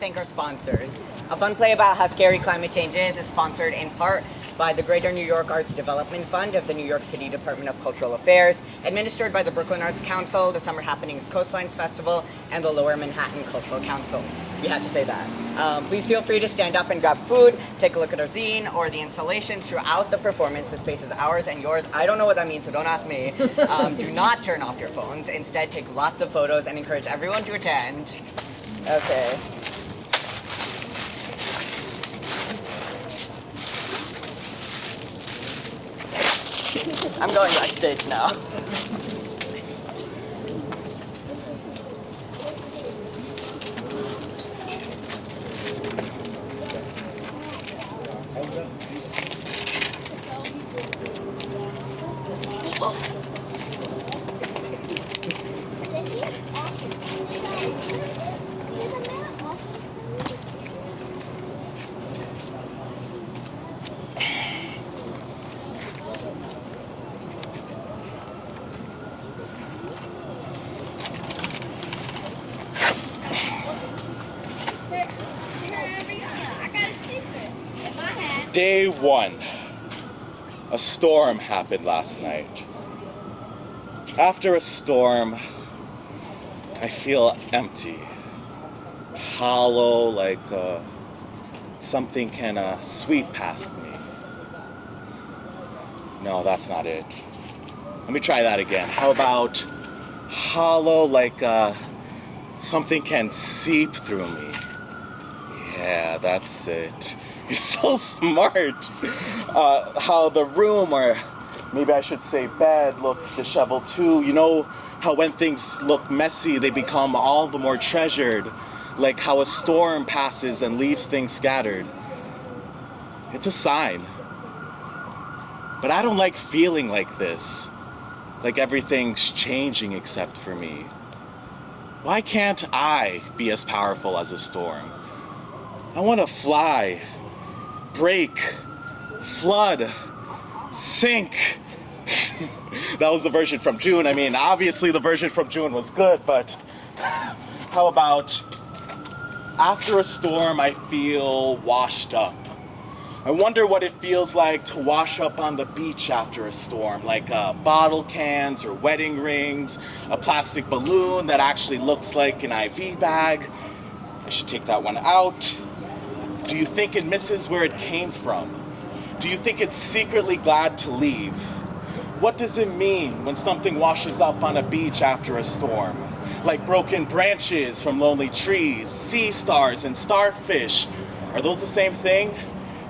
thank our sponsors. A fun play about how scary climate change is sponsored in part by the Greater New York Arts Development Fund of the New York City Department of Cultural Affairs, administered by the Brooklyn Arts Council, the Summer Happenings Coastlines Festival, and the Lower Manhattan Cultural Council. We had to say that. Please feel free to stand up and grab food, take a look at our zine or the installations throughout the performance. The space is ours and yours. I don't know what that means, so don't ask me. Do not turn off your phones. Instead, take lots of photos and encourage everyone to attend. Okay. I'm going backstage now. Day one. A storm happened last night. After a storm, I feel empty, hollow, like something can sweep past me. No, that's not it. Let me try that again. How about hollow, like something can seep through me? Yeah, that's it. You're so smart. How the room, or maybe I should say bed, looks disheveled too. You know how when things look messy, they become all the more treasured. Like how a storm passes and leaves things scattered. It's a sign. But I don't like feeling like this. Like everything's changing except for me. Why can't I be as powerful as a storm? I want to fly, break, flood, sink. That was the version from June. I mean, obviously the version from June was good, but how about after a storm I feel washed up? I wonder what it feels like to wash up on the beach after a storm, like bottle cans or wedding rings, a plastic balloon that actually looks like an IV bag. I should take that one out. Do you think it misses where it came from? Do you think it's secretly glad to leave? What does it mean when something washes up on a beach after a storm? Like broken branches from lonely trees, sea stars and starfish. Are those the same thing?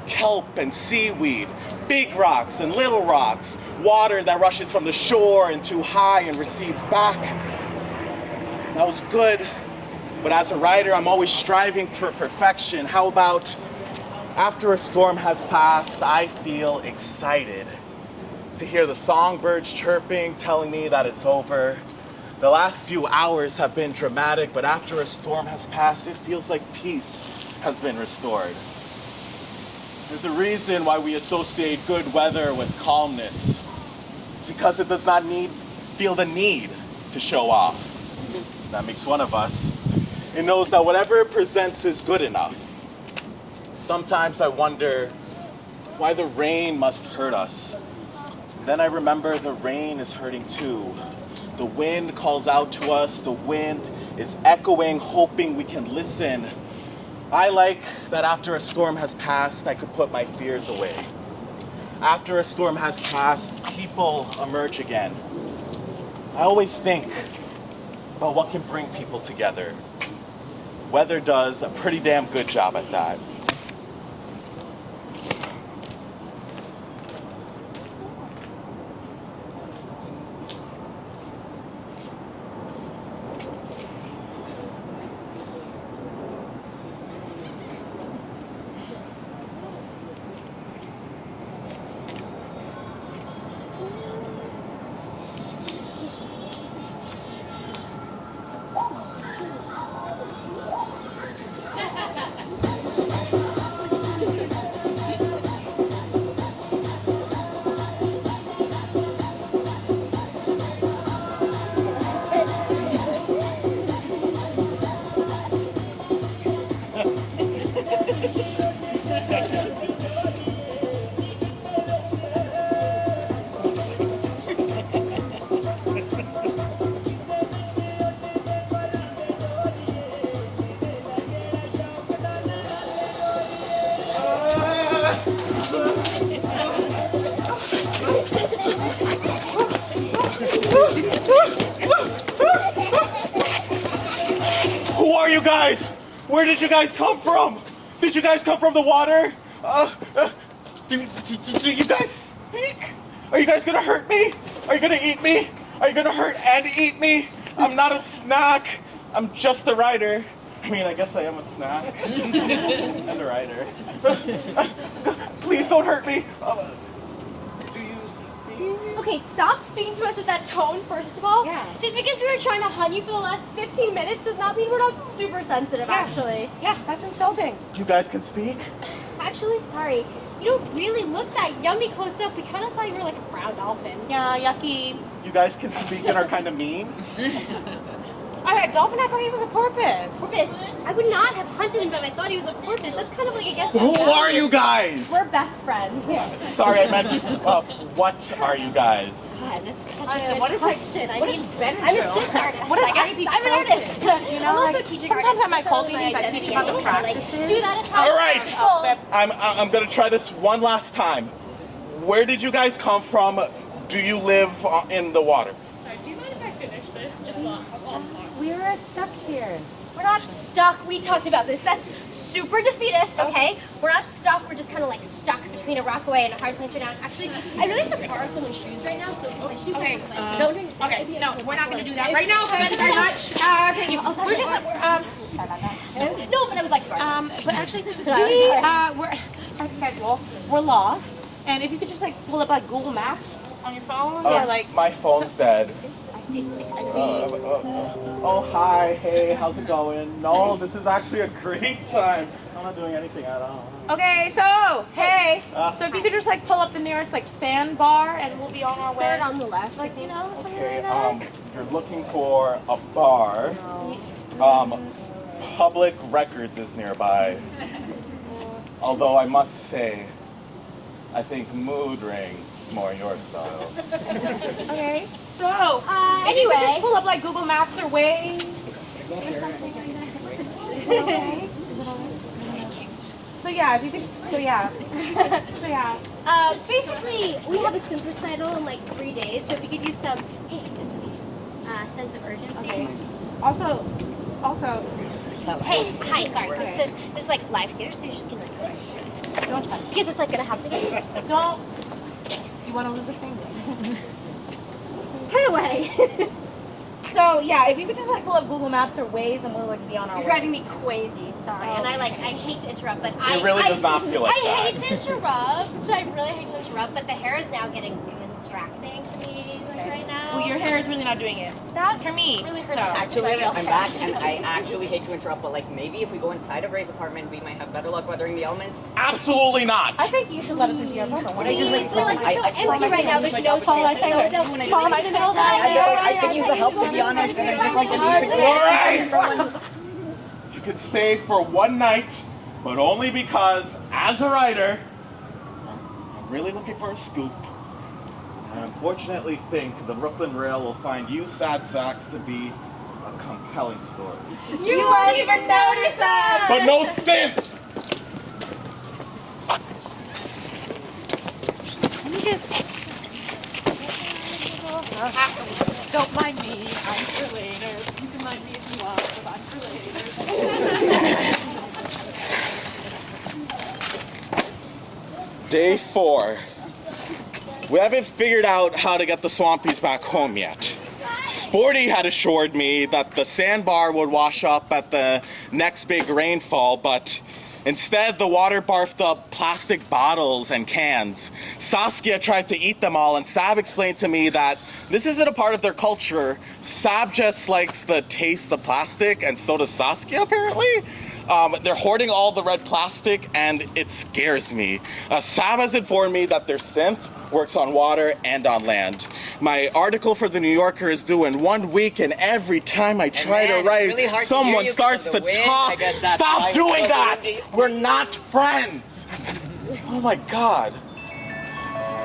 Kelp and seaweed, big rocks and little rocks, water that rushes from the shore and too high and recedes back. That was good. But as a writer, I'm always striving for perfection. How about after a storm has passed, I feel excited to hear the songbirds chirping, telling me that it's over. The last few hours have been dramatic, but after a storm has passed, it feels like peace has been restored. There's a reason why we associate good weather with calmness. It's because it does not feel the need to show off. That makes one of us. It knows that whatever it presents is good enough. Sometimes I wonder why the rain must hurt us. Then I remember the rain is hurting too. The wind calls out to us. The wind is echoing, hoping we can listen. I like that after a storm has passed, I could put my fears away. After a storm has passed, people emerge again. I always think about what can bring people together. Weather does a pretty damn good job at that. you guys? Where did you guys come from? Did you guys come from the water? Do you guys speak? Are you guys gonna hurt me? Are you gonna eat me? Are you gonna hurt and eat me? I'm not a snack. I'm just a rider. I mean, I guess I am a snack. And a rider. Please don't hurt me. Do you speak? Okay, stop speaking to us with that tone, first of all. Yeah. Just because we were trying to hunt you for the last 15 minutes does not mean we're not super sensitive, actually. Yeah, that's insulting. You guys can speak? Actually, sorry. You don't really look that yummy close up. We kind of thought you were like a brown dolphin. Yeah, yucky. You guys can speak and are kind of mean? Alright, dolphin, I thought he was a porpoise. Porpoise. I would not have hunted him if I thought he was a porpoise. That's kind of like against Who our are you values. guys? We're best friends. Sorry, I meant, what are you guys? God, that's such a good what is question. I what mean, is Benadryl? I'm a Sith artist. What is I guess Ivy I'm an Coast? artist. You know, I'm also like, a teaching sometimes artist. at my That's cult really meetings, I identity. teach about the just kinda, like, practices. do that at times. All right. Schools. I'm gonna try this one last time. Where did you guys come from? Do you live in the water? Sorry, do you mind if I finish this? Just We were stuck here. We're not stuck. We talked about this. That's super defeatist, okay? We're not stuck. We're just kind of like stuck between a rock away and a hard place right now. Actually, I really have to borrow someone's shoes right now, so my shoes Okay, are so don't drink. Okay, no, we're not going to do that right now. Thank you very much. Thank you. We're just, No, but I would like to borrow. but actually, we're our schedule. We're lost, and if you could just like pull up like Google Maps on your phone, or like. My phone's dead. I see it's 6. Oh, hi, hey, how's it going? No, this is actually a great time. I'm not doing anything at all. Okay, so hey, so if you could just like pull up the nearest like sandbar, and we'll be on our way. Third on the left. Like you know, something Okay, like that. you're looking for a bar. Public Records is nearby. Although I must say, I think Mood Ring is more your style. Okay, so if you anyway. could just pull up like Google Maps or Waze. So yeah, if you could just, so yeah. Basically, we have a simple title in like 3 days, so if you could use some, hey, it's me, sense of urgency. Okay. Also, Hey, hi, sorry, this is like live theater, so you're just gonna like, don't touch. because it's like gonna happen. Don't. You want to lose a finger. Put it away. So yeah, if you could just like pull up Google Maps or Waze, and we'll like be on our You're way. driving me crazy, sorry. And I hate to interrupt, but I really does not feel like I that. hate to interrupt. I really hate to interrupt, but the hair is now getting distracting to me right now. Well, your hair is really not doing it. That For me, really hurts. so. Actually, my real I'm hair. back, and I actually hate to interrupt, but like maybe if we go inside of Ray's apartment, we might have better luck weathering the elements. Absolutely not! I think you should let us into your apartment. What Please, just they're like so empty right now. There's no Follow my sense. finger. Follow my finger. I could use the help, to be honest, and I just like to be Alright! You could stay for one night, but only because, as a writer, I'm really looking for a scoop. I unfortunately think the Brooklyn Rail will find you sad sacks to be a compelling story. You won't even notice us. But no synth! Let me just. Don't mind me. I'm for later. You can mind me if you want, but I'm for later. Day 4. We haven't figured out how to get the Swampies back home yet. Sporty had assured me that the sandbar would wash up at the next big rainfall, but instead the water barfed up plastic bottles and cans. Saskia tried to eat them all, and Sab explained to me that this isn't a part of their culture. Sab just likes the taste of plastic, and so does Saskia apparently. They're hoarding all the red plastic, and it scares me. Sab has informed me that their synth works on water and on land. My article for the New Yorker is due in 1 week, and every time I try man, to it's write, really hard to someone hear you starts because to of the wind. talk. I guess that's why Stop it's doing so that! windy. We're not friends! Oh my god.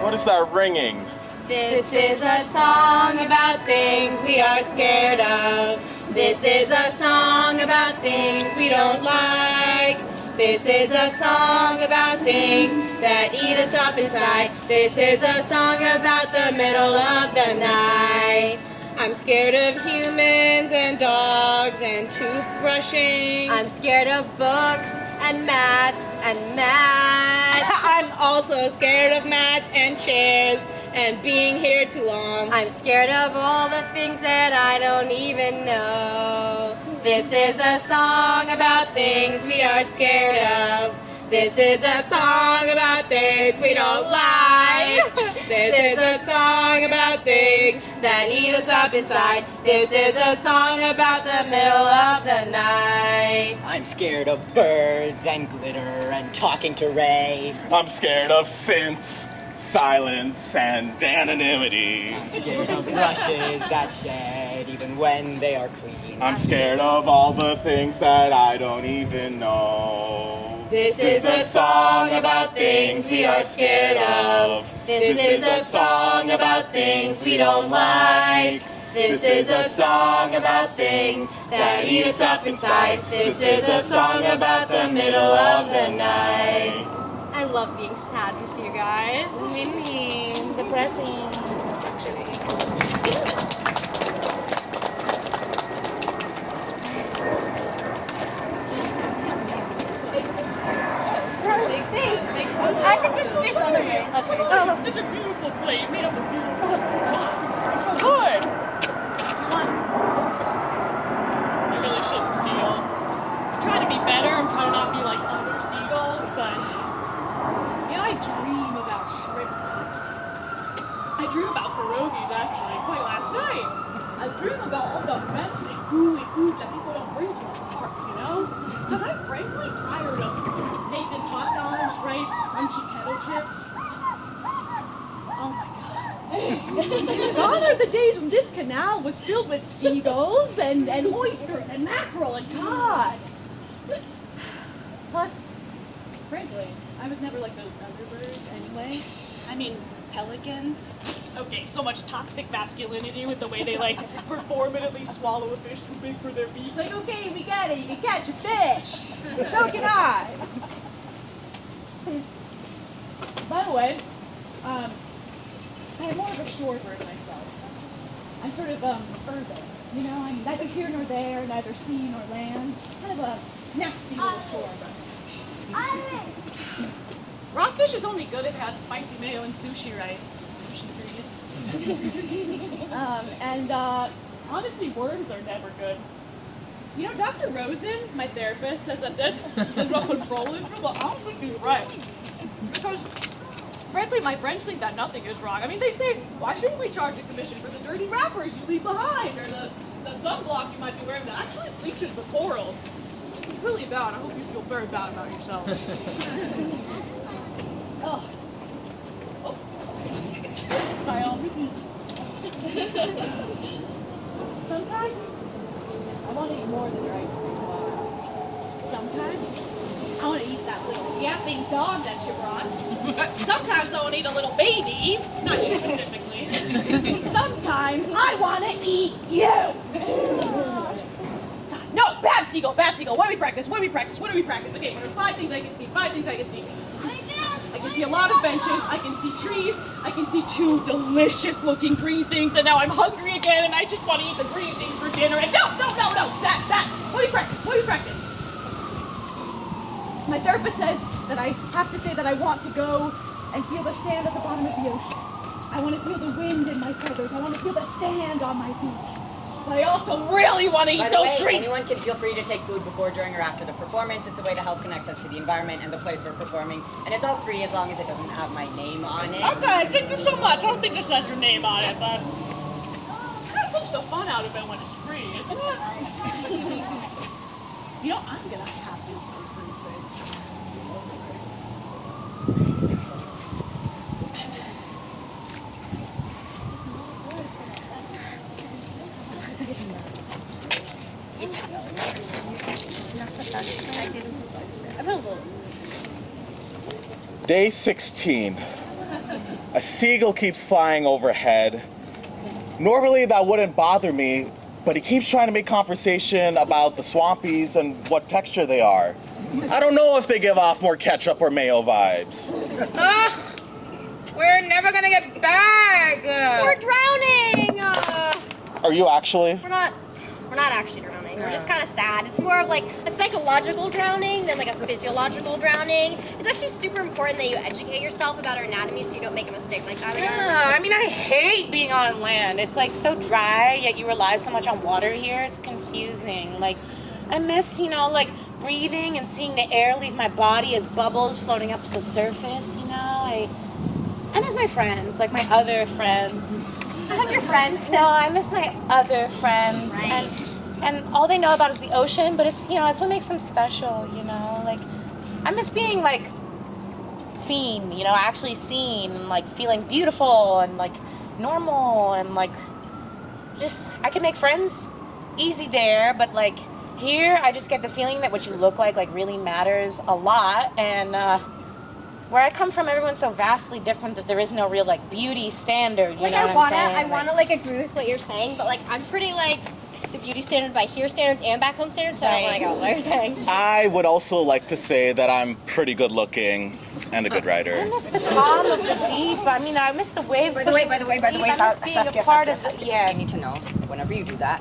What is that ringing? This is a song about things we are scared of. This is a song about things we don't like. This is a song about things that eat us up inside. This is a song about the middle of the night. I'm scared of humans and dogs and toothbrushing. I'm scared of books and mats and mats. I'm also scared of mats and chairs and being here too long. I'm scared of all the things that I don't even know. This is a song about things we are scared of. This is a song about things we don't like. This is a song about things that eat us up inside. This is a song about the middle of the night. I'm scared of birds and glitter and talking to Ray. I'm scared of synths, silence, and anonymity. Scared of brushes that shed even when they are clean. I'm scared of all the things that I don't even know. This is a song about things we are scared of. This is a song about things we don't like. This is a song about things that eat us up inside. This is a song about the middle of the night. I love being sad with you guys. Depressing. I think it's based on the race. It's a beautiful plate made up of beautiful chocolate. It's so good. You want? I really shouldn't steal. I'm trying to be better. I'm trying to not be like other seagulls, but you know, I dream about shrimp cocktails. I dream about pierogies actually, quite last night. I dream about all the fancy gooey foods that people don't bring to the park, you know? Because I'm frankly tired of Nathan's hot dogs, right? Crunchy kettle chips. Oh my God. Gone are the days when this canal was filled with seagulls and oysters and mackerel and cod. Plus, frankly, I was never like those thunderbirds anyway. I mean, pelicans. Okay, so much toxic masculinity with the way they like performatively swallow a fish too big for their beak. Like, okay, we get it, you can catch a fish. So can I. By the way, I'm more of a shorebird myself. I'm sort of urban. You know, I'm neither here nor there, neither sea nor land. Just kind of a nasty little shorebird. Raw fish is only good if it has spicy mayo and sushi rice. Sushi curious. Honestly, worms are never good. You know, Dr. Rosen, my therapist, says that that's what control is, but I don't think he's right. Because, frankly, my friends think that nothing is wrong. I mean, they say, why shouldn't we charge a commission for the dirty wrappers you leave behind, or the sunblock you might be wearing that actually bleaches the coral? It's really bad. I hope you feel very bad about yourself. Oh. By all means. Sometimes I want to eat more than your ice cream bar. Sometimes I want to eat that little yapping dog that you brought. Sometimes I want to eat a little baby, not you specifically. Sometimes I want to eat you. No, bad seagull, bad seagull. What do we practice? What do we practice? What do we practice? Okay, there's 5 things I can see. 5 things I can see. I can see a lot of benches, I can see trees, I can see 2 delicious looking green things, and now I'm hungry again and I just want to eat the green things for dinner. And no, that. What do you practice? What do you practice? My therapist says that I have to say that I want to go and feel the sand at the bottom of the ocean. I want to feel the wind in my feathers. I want to feel the sand on my beach. But I also really want to eat By the those way, green. anyone can feel free to take food before, during, or after the performance. It's a way to help connect us to the environment and the place we're performing. And it's all free as long as it doesn't have my name on it. Okay, thank you so much. I don't think this has your name on it, but it kind of puts the fun out of it when it's free, isn't it? You know, I'm gonna have to eat those green things. Day 16. A seagull keeps flying overhead. Normally that wouldn't bother me, but he keeps trying to make conversation about the swampies and what texture they are. I don't know if they give off more ketchup or mayo vibes. Ugh, we're never gonna get back. We're drowning! Are you actually? We're not actually drowning. We're just kind of sad. It's more of like a psychological drowning than like a physiological drowning. It's actually super important that you educate yourself about our anatomy so you don't make a mistake like that again. Yeah, I mean, I hate being on land. It's like so dry, yet you rely so much on water here. It's confusing. Like, I miss, like breathing and seeing the air leave my body as bubbles floating up to the surface. I miss my friends, like my other friends. I have your friends. No, I miss my other friends, Right. and all they know about is the ocean. But it's it's what makes them special. Like I miss being like seen. Actually seen, and like feeling beautiful and like normal and like just I can make friends easy there, but like here I just get the feeling that what you look like really matters a lot. And where I come from, everyone's so vastly different that there is no real like beauty standard. Like know I what I'm saying? I wanna like agree with what you're saying, but like I'm pretty like the beauty standard by here standards and back home standards, so I don't Right. wanna go what you're saying. I would also like to say that I'm pretty good looking and a good I writer. miss the calm of the deep. I mean, I miss the waves. By the way, pushing the deep. I Sa- miss being Saskia, a part Saskia, of Saskia, yeah. you need to know, whenever you do that,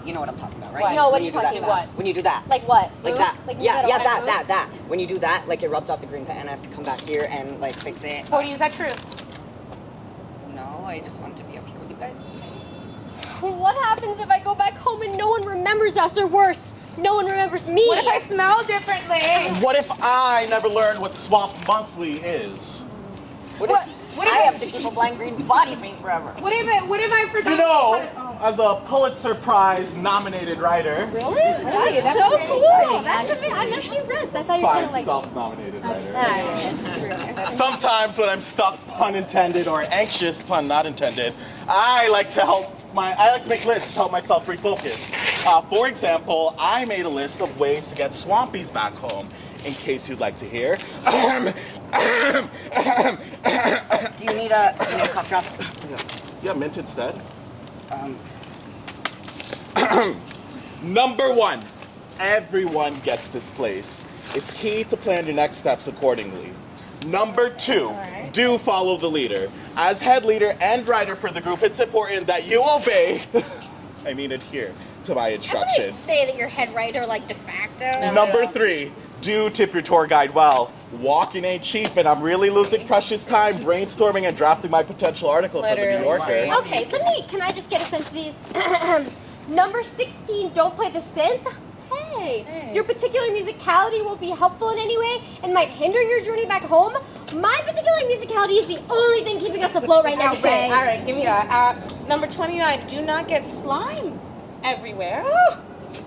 you know what I'm talking about, right? What? No, what When are you do that- talking about? When you do that. Like what? Like Move? that. Like Yeah, move yeah, it on my that. When you do that, like it rubs off the green pen and I have to come back here and like fix it. Sporty, is that true? No, I just want to be up here with you guys. move? What happens if I go back home and no one remembers us, or worse, no one remembers me? What if I smell differently? What if I never learned what Swamp Monthly is? What What I if have to keep a blind green body paint forever. What if I forgot? You know, as a Pulitzer Prize nominated writer, Really? Really? That's That's so amazing. cool. That's amazing. I'm actually impressed. I thought you were kind of like. self-nominated writer. That's true. Sometimes when I'm stuck, pun intended, or anxious, pun not intended, I like to make lists to help myself refocus. For example, I made a list of ways to get swampies back home, in case you'd like to hear. Do you need a cough drop? Yeah, mint instead. Number 1, everyone gets displaced. It's key to plan your next steps accordingly. Number 2, do follow the leader. As head leader and writer for the group, it's important that you obey, adhere to my I wouldn't instructions. say that you're head writer like de facto. Number 3, do tip your tour guide well. Walking ain't cheap, and I'm really losing precious time brainstorming and drafting my potential article for the New Literally. Yorker. Okay, can I just get a sense of these? Number 16, don't play the synth. Hey, your particular musicality won't be helpful in any way and might hinder your journey back home. My particular musicality is the only thing keeping us afloat right now, Okay, Ray. all right, give me that. Number 29, do not get slime everywhere.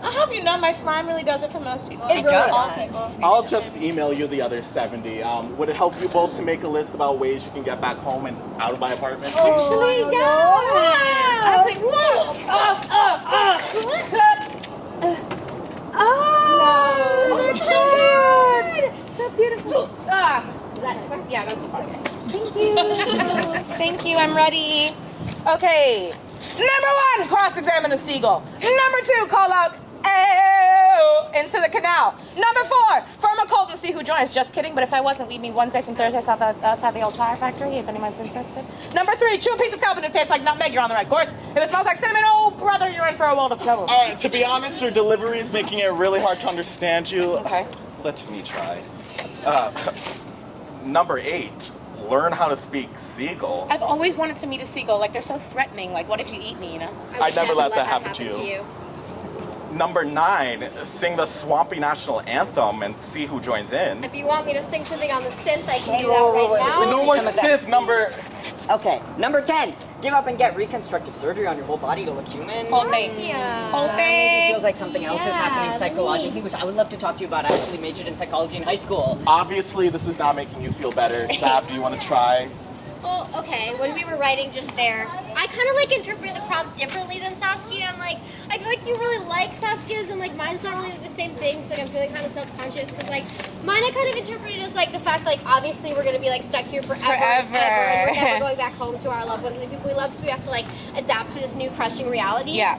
I'll have you know, my slime really does it for most people. It really does. does. I'll just email you the other 70. Would it help you both to make a list about ways you can get back home and out of my apartment, please? Actually, I was like, oh, No. that's so good. So beautiful. Is that too far? Yeah, that's so far. Okay. Thank you. Thank you, I'm ready. Okay. Number 1, cross-examine the seagull. Number 2, call out "Ew" into the canal. Number 4, form a cult and see who joins. Just kidding, but if I wasn't, we'd meet Wednesdays and Thursdays outside the old tire factory, if anyone's interested. Number 3, chew a piece of kelp and if it tastes like nutmeg, you're on the right course. If it smells like cinnamon, oh brother, you're in for a world of trouble. To be honest, your delivery is making it really hard to understand you. Okay. Let me try. Number 8, learn how to speak seagull. I've always wanted to meet a seagull. Like, they're so threatening. Like, what if you eat me, you know? I'd never would let that happen to you. Number 9, sing the Swampy National Anthem and see who joins in. If you want me to sing something on the synth, I can do Whoa, that whoa, right whoa, now. No more some of that. Sith. Number... Okay, number 10, give up and get reconstructive surgery on your whole body to look human. Whole thing. Yeah. Whole Maybe thing. it feels like something else is Yeah, happening let psychologically, me- which I would love to talk to you about. I actually majored in psychology in high school. Obviously, this is not making you feel better. Sab, do you want to try? Well, okay, when we were writing just there, I kind of like interpreted the prompt differently than Saskia. I'm like, I feel like you really like Saskia's and like mine's not really the same thing, so like I'm feeling kind of self-conscious because like mine I kind of interpreted as like the fact like obviously we're gonna be like stuck here forever and Forever. ever, and we're never going back home to our loved ones and the people we love, so we have to like adapt to this new crushing reality. Yeah.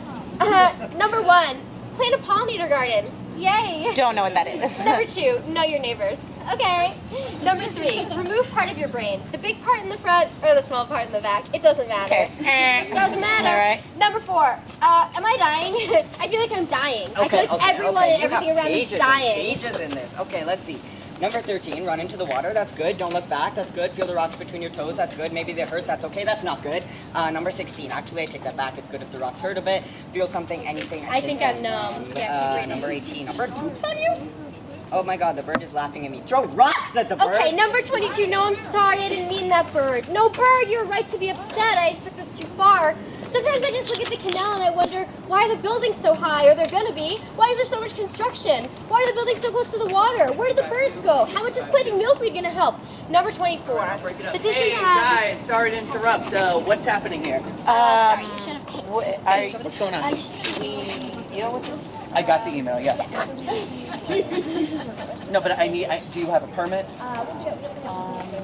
Number 1, plant a pollinator garden. Yay! Don't know what that is. Number 2, know your neighbors. Okay. Number 3, remove part of your brain. The big part in the front or the small part in the back. It doesn't matter. Okay. Doesn't matter. All right. Number 4, am I dying? I feel like I'm dying. I feel like everyone and You have everything around me is pages and dying. pages in this. Okay, let's see. Number 13, run into the water. That's good. Don't look back. That's good. Feel the rocks between your toes. That's good. Maybe they hurt. That's okay. That's not good. Number 16, actually, I take that back. It's good if the rocks hurt a bit. Feel something, anything. I think I'm numb. Yeah, Number 18, a bird poops on you? Oh my god, the bird is laughing at me. Throw rocks at the bird. Okay, number 22. No, I'm sorry. I didn't mean that bird. No, bird, you're right to be upset. I took this too far. Sometimes I just look at the canal and I wonder, why are the buildings so high? Or they're gonna be? Why is there so much construction? Why are the buildings so close to the water? Where did the birds go? How much is planting milkweed gonna help? Number 24. Petition to have... Guys, sorry to interrupt. What's happening here? sorry, you should have... What's going on? I should... I got the email, yes. No, but do you have a permit?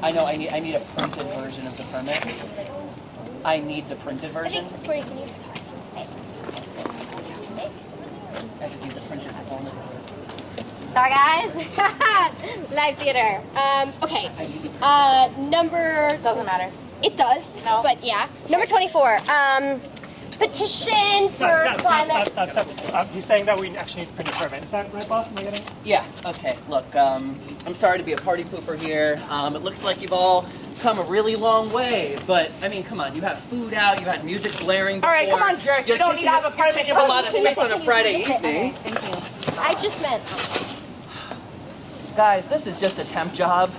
I know, I need a printed version of the permit. I need the printed I version. think, Sporty, can you... Sorry. I just need the printed form. Sorry, guys. Live theater. Okay. Number... Doesn't matter. It does, No. but yeah. Number 24. Petition for climate... Stop. He's saying that we actually need to print a permit. Is that right, boss? Am I getting? Yeah, okay, look, I'm sorry to be a party pooper here. It looks like you've all come a really long way, but, I mean, come on, you have food out, you had music blaring before. All right, come on, jerk. You don't need to have a You're permit. taking up a lot of space on a Friday evening. Thank you. I just meant... Guys, this is just a temp job.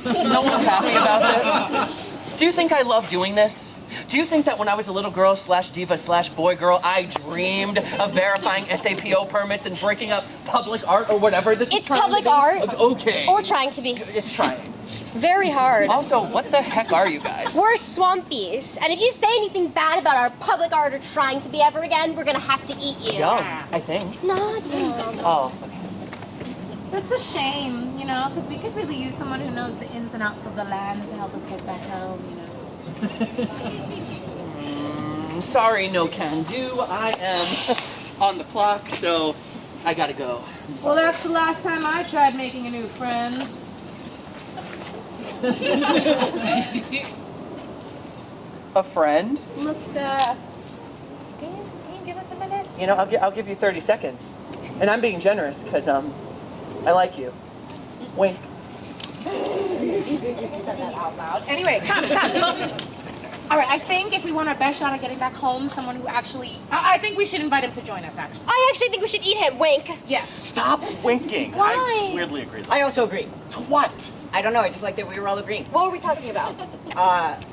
No one's happy about this. Do you think I love doing this? Do you think that when I was a little girl / diva / boy girl, I dreamed of verifying SAPO permits and breaking up public art or whatever this is It's trying to public be? art. Okay. Or trying to be. It's trying. Very hard. Also, what the heck are you guys? We're swampies, and if you say anything bad about our public art or trying to be ever again, we're gonna have to eat you. Young, I think. Not yum. Oh, okay. That's a shame, you know, because we could really use someone who knows the ins and outs of the land to help us get back home, you know. Sorry, no can do. I am on the clock, so I gotta go. Well, that's the last time I tried making a new friend. A friend? Look, can you give us a minute? You know, I'll give you 30 seconds. And I'm being generous because, I like you. Wink. Anyway, come. All right, I think if we want our best shot at getting back home, someone who actually... I think we should invite him to join us, actually. I actually think we should eat him. Wink. Yes. Stop winking. Why? I weirdly agree. I also agree. To what? I don't know, I just like that we were all agreeing. What were we talking about?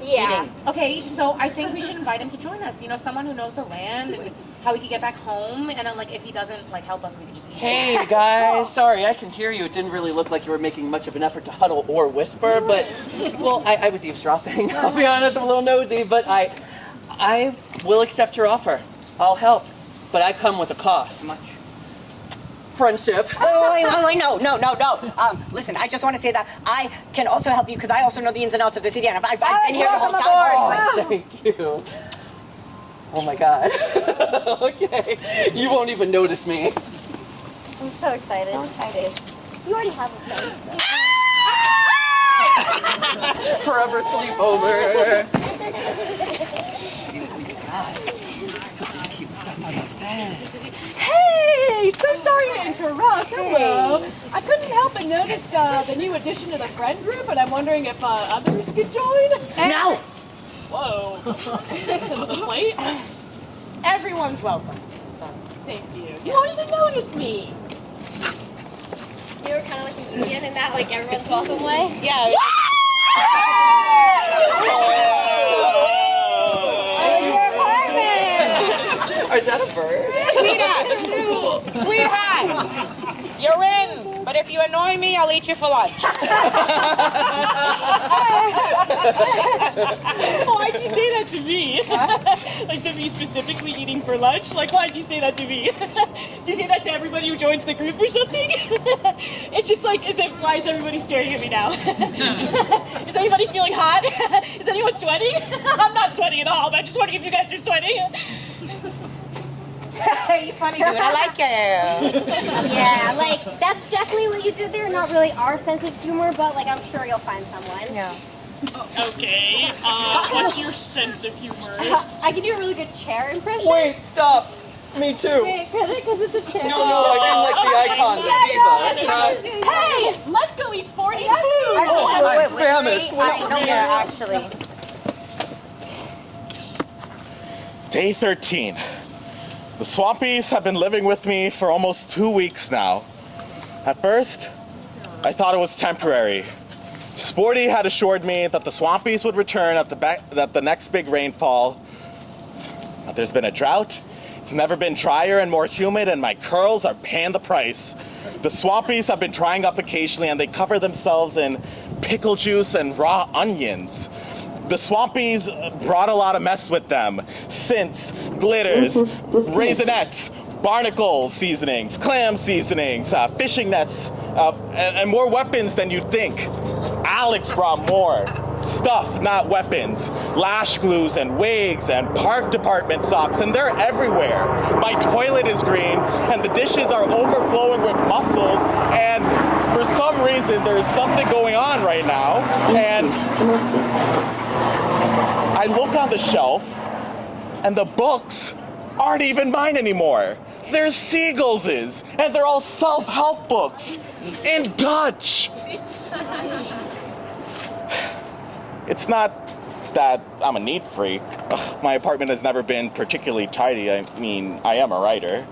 Eating. Okay, so I think we should invite him to join us. You know, someone who knows the land and how we could get back home. And then, like, if he doesn't, like, help us, we could just eat him. Hey guys, sorry, I can hear you. It didn't really look like you were making much of an effort to huddle or whisper, but, well, I was eavesdropping. I'll be honest, I'm a little nosy, but I will accept your offer. I'll help, but I come with a cost. Much. Friendship. Wait, no. Listen, I just want to say that I can also help you because I also know the ins and outs of the city, and I've been here the whole time. Oh, thank you. Oh my God. Okay, you won't even notice me. I'm so excited. So excited. You already have a friend. So. Forever sleepover. Hey, so sorry to interrupt. Hello. I couldn't help but notice the new addition to the friend group, and I'm wondering if others could join. No! Whoa. The plate? Everyone's welcome. Thank you. You won't even notice me. You were kind of like an Indian in that, like, everyone's welcome way. Yeah. Is that a bird? Sweetheart, you're in. But if you annoy me, I'll eat you for lunch. Why'd you say that to me? Like, to me specifically eating for lunch? Like, why'd you say that to me? Do you say that to everybody who joins the group or something? It's just like, why is everybody staring at me now? Is anybody feeling hot? Is anyone sweating? I'm not sweating at all, but I'm just wondering if you guys are sweating. You funny dude. I like you. Yeah, like that's definitely what you did there. Not really our sense of humor, but like I'm sure you'll find someone. Yeah. Okay, what's your sense of humor? I can do a really good chair impression. Wait, stop. Me too. Wait, because it's a chair. No, I mean like the icon, the diva. Hey, let's go eat Sporty's food! I'm famished. No, actually. Day 13. The Swampies have been living with me for almost 2 weeks now. At first, I thought it was temporary. Sporty had assured me that the Swampies would return at the next big rainfall. But there's been a drought. It's never been drier and more humid, and my curls are paying the price. The Swampies have been drying up occasionally, and they cover themselves in pickle juice and raw onions. The Swampies brought a lot of mess with them. Scents, glitters, raisinets, barnacle seasonings, clam seasonings, fishing nets, and more weapons than you'd think. Alex brought more. Stuff, not weapons. Lash glues and wigs and park department socks, and they're everywhere. My toilet is green, and the dishes are overflowing with mussels, and for some reason there's something going on right now, and I look on the shelf, and the books aren't even mine anymore. They're Siegel's, and they're all self-help books in Dutch. It's not that I'm a neat freak. My apartment has never been particularly tidy. I mean, I am a writer.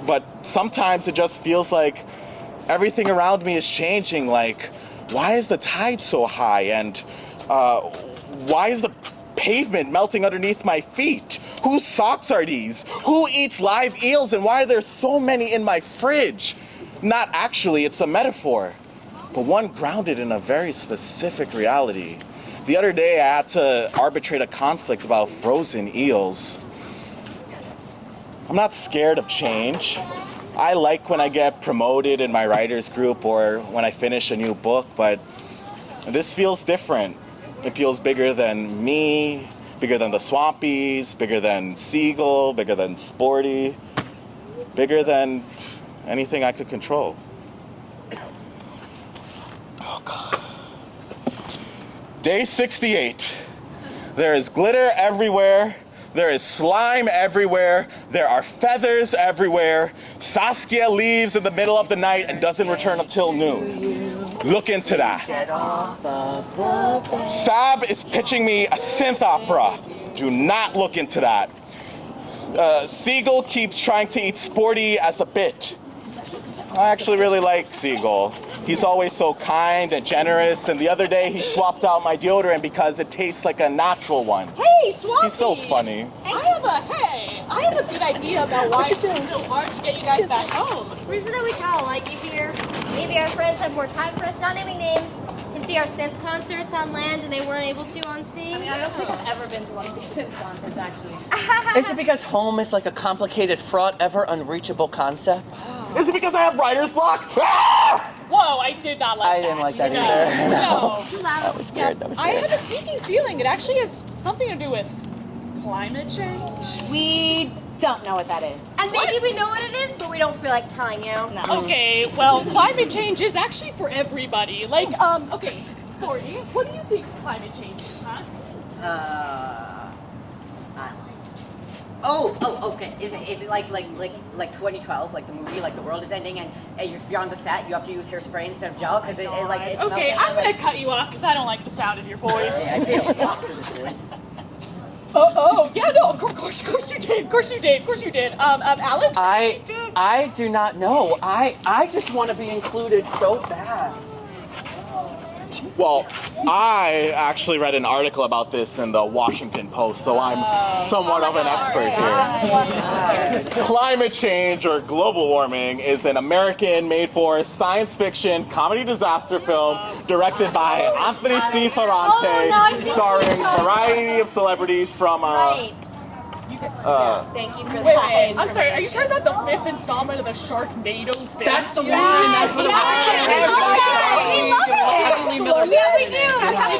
But sometimes it just feels like everything around me is changing. Like, why is the tide so high? And why is the pavement melting underneath my feet? Whose socks are these? Who eats live eels? And why are there so many in my fridge? Not actually, it's a metaphor, but one grounded in a very specific reality. The other day, I had to arbitrate a conflict about frozen eels. I'm not scared of change. I like when I get promoted in my writers group or when I finish a new book, but this feels different. It feels bigger than me, bigger than the Swampies, bigger than Siegel, bigger than Sporty, bigger than anything I could control. Oh, God. Day 68. There is glitter everywhere. There is slime everywhere. There are feathers everywhere. Saskia leaves in the middle of the night and doesn't return until noon. Look into that. Sab is pitching me a synth opera. Do not look into that. Siegel keeps trying to eat Sporty as a bit. I actually really like Siegel. He's always so kind and generous, and the other day he swapped out my deodorant because it tastes like a natural one. Hey, Swampy! He's so funny. I have a good idea about why it's so hard to get you guys back home. Reason that we kind of like you here. Maybe our friends have more time for us, not naming names, can see our synth concerts on land and they weren't able to on sea. I mean, I don't think I've ever been to one of these synth concerts, actually. Is it because home is like a complicated, fraught, ever unreachable concept? Is it because I have writer's block? Ah! Whoa, I did not like that. I didn't like that No. either. No. Too loud. That was weird. That was I weird. have a sneaking feeling it actually has something to do with climate change. We don't know what that is. And maybe we know what it is, but we don't feel like telling you. No. Okay, well, climate change is actually for everybody. Like, okay, Sporty, what do you think climate change is, huh? Okay. Is it like 2012, like the movie, like the world is ending, and if you're on the set, you have to use hairspray instead of gel because it like it's Okay, melting, I'm gonna like- cut you off because I don't like the sound of your voice. I feel off to this voice. Yeah, no, of course you did. Alex? I do not know. I just want to be included so bad. Well, I actually read an article about this in the Washington Post, so I'm somewhat of an expert here. Climate change, or global warming, is an American made-for science fiction comedy disaster film directed by Anthony C. Ferrante, starring a variety of celebrities from Right. Thank you for Wait, that. I'm sorry, are you talking about the 5th installment of the Sharknado film? That's the one. Yes, That's the we love it. Yeah, we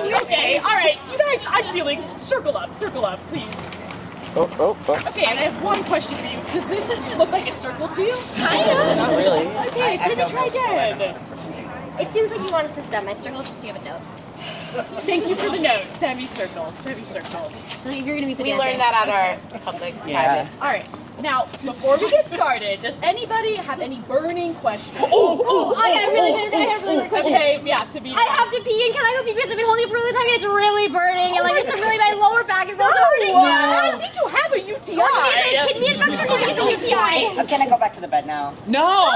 do. Okay, alright, you guys, I'm feeling, circle up, please. Okay, and I have one question for you. Does this look like a circle to you? Not really. Okay, so maybe try again. It seems like you want us to set my circle just to give a note. Thank you for the note. Semicircle, semicircle. I think you're gonna be We learned that at our public private. All right. Now, before we get started, does anybody have any burning questions? I had a really good question. Okay, yeah, Sabine. I have to pee and can I go pee because I've been holding it for a really long time and it's really burning and like it's really my lower back is also hurting. I don't think you have a UTI. It's a kidney infection or it's a UTI. Can I go back to the bed now? No!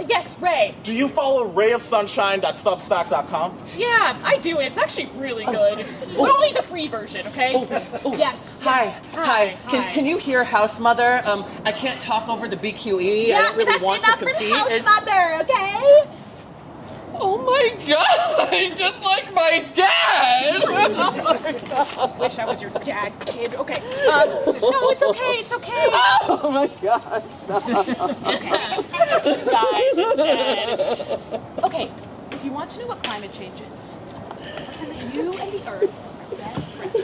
Yes, Ray. Do you follow rayofsunshine.substack.com? Yeah, I do. It's actually really good. But only the free version, okay? So, yes. Hi. yes. Hi. Can you hear House Mother? I can't talk over the BQE. I don't really want to compete. It's- Mother, okay? Oh my god! Just like my dad! Wish I was your dad, kid. Okay. No, it's okay. It's okay. Oh my god. Guys, instead. Okay, if you want to know what climate change is, you and the Earth are best friends.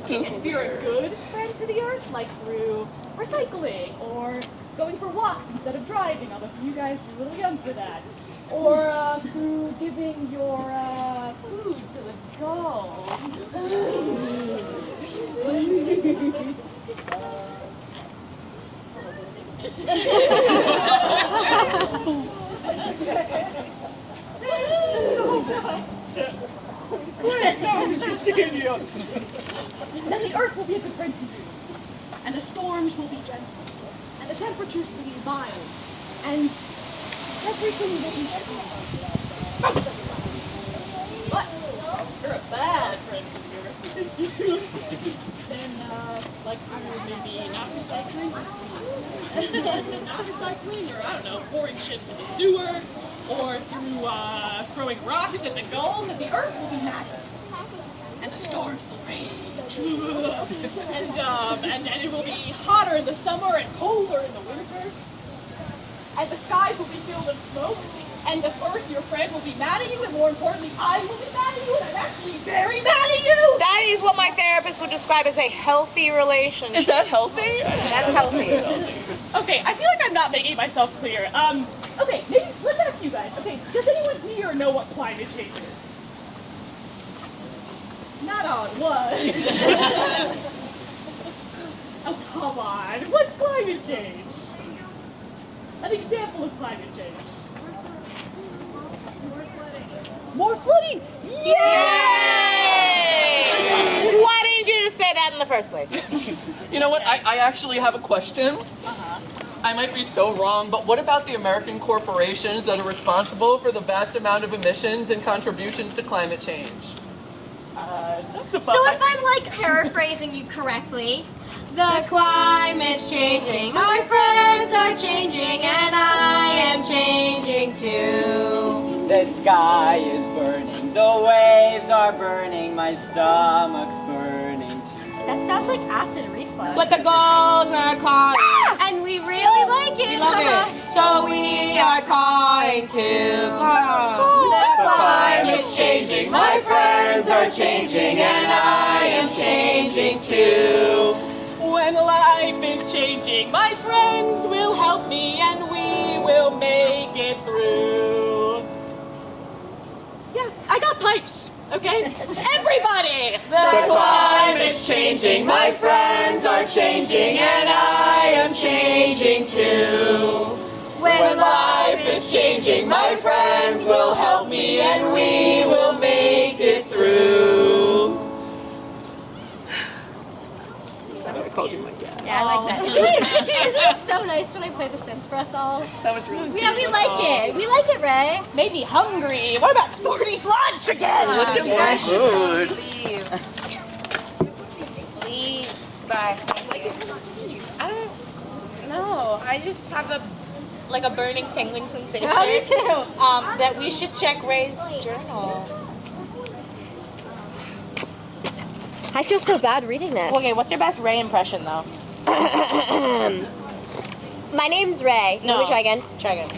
If you're a good friend to the Earth, like through recycling or going for walks instead of driving, although you guys are a little young for that, or through giving your food to the dogs. Then the Earth will be a good friend to you, and the storms will be gentle, and the temperatures will be mild, and everything will be gentle. But you're a bad friend to the Earth. Then, like, maybe not recycling, not recycling, or I don't know, pouring shit into the sewer, or through throwing rocks at the gulls, and the Earth will be mad. And the storms will rage. And then it will be hotter in the summer and colder in the winter. And the skies will be filled with smoke. And the Earth, your friend, will be mad at you. And more importantly, I will be mad at you. And I'm actually very mad at you. That is what my therapist would describe as a healthy relationship. Is that healthy? That's healthy. Okay, I feel like I'm not making myself clear. Okay, maybe let's ask you guys. Okay, does anyone here know what climate change is? Not on what? Oh, come on. What's climate change? An example of climate change. More flooding. Yay! Why didn't you just say that in the first place? You know what? I actually have a question. I might be so wrong, but what about the American corporations that are responsible for the vast amount of emissions and contributions to climate change? That's a So if I'm like paraphrasing you correctly, the climate's changing, our friends are changing, and I am changing too. The sky is burning, the waves are burning, my stomach's burning too. That sounds like acid reflux. But the goals are calling. And we really like it. We love it. So we are calling to The climate's changing, my friends are changing, and I am changing too. When life is changing, my friends will help me and we will make it through. Yeah, I got pipes, okay? Everybody! The climate's changing, my friends are changing, and I am changing too. When life is changing, my friends will help me and we will make it through. Yeah, I like that. Isn't it so nice when I play the synth for us all? That was really Yeah, we like it. We like it, Ray. Made me hungry. What about Sporty's lunch again? good. Leave. Bye. I don't know. I just have a burning tingling sensation. Oh, me too. That we should check Ray's journal. I feel so bad reading this. Okay, what's your best Ray impression though? My name's Ray. No. Let me try again. Try again.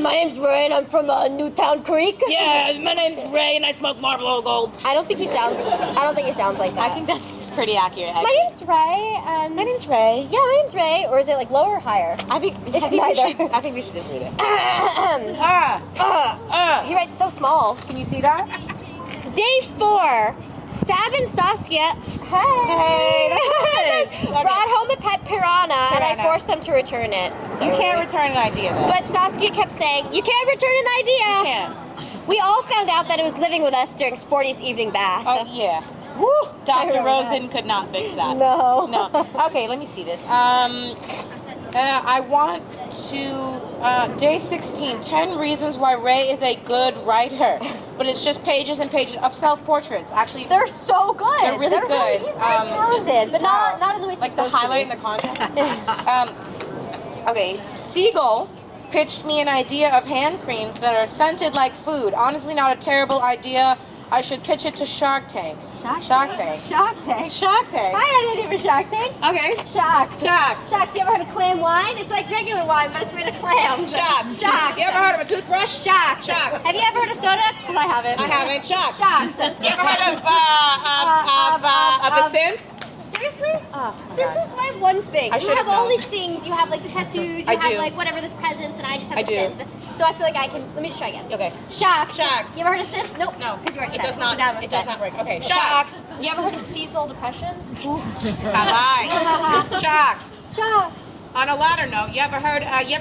My name's Ray and I'm from Newtown Creek. Yeah, my name's Ray and I smoke Marlboro Gold. I don't think he sounds like that. I think that's pretty accurate. My name's Ray and My name's Ray. yeah, my name's Ray. Or is it like lower or higher? I think It's we neither. should, I think we should just read it. He writes so small. Can you see that? Day 4. Sab and Saskia. Hey, that's nice. Okay. brought home a pet piranha, and I Piranha. forced them to return it. So. You can't return an idea though. But Saskia kept saying, "You can't return an idea." You can. We all found out that it was living with us during Sporty's evening bath. Oh yeah. Woo! I Dr. remember Rosen could not fix that. No. No. Okay, let me see this. I want to day 16. 10 reasons why Ray is a good writer. But it's just pages and pages of self-portraits. Actually, They're so good. They're really good. He's very talented, but not in the way he's like the supposed highlight to and the contrast. Okay, Siegel pitched me an idea of hand creams that are scented like food. Honestly, not a terrible idea. I should pitch it to Shark Tank. Shark Tank. Shark Tank. Shark Tank. Hi, I didn't even Shark Tank. Okay. Sharks. Sharks. Sharks. You ever heard of clam wine? It's like regular wine, but it's made of clams. Sharks. Sharks. You ever heard of a toothbrush? Sharks. Sharks. Have you ever heard of soda? Because I haven't. I haven't. Sharks. Sharks. You ever heard of a synth? Seriously? Synth is my one thing. I You should have have all known. these things. You have like the tattoos. You I have do. like whatever this presents, and I just have I the do. synth. So I feel like I can. Let me just try again. Okay. Sharks. Sharks. You ever heard of synth? Nope. No. Because you already It said does not. So now I'm It does upset. not break. Okay. Sharks. You ever heard of seasonal depression? Bye. Sharks. Sharks. On a lighter note, you ever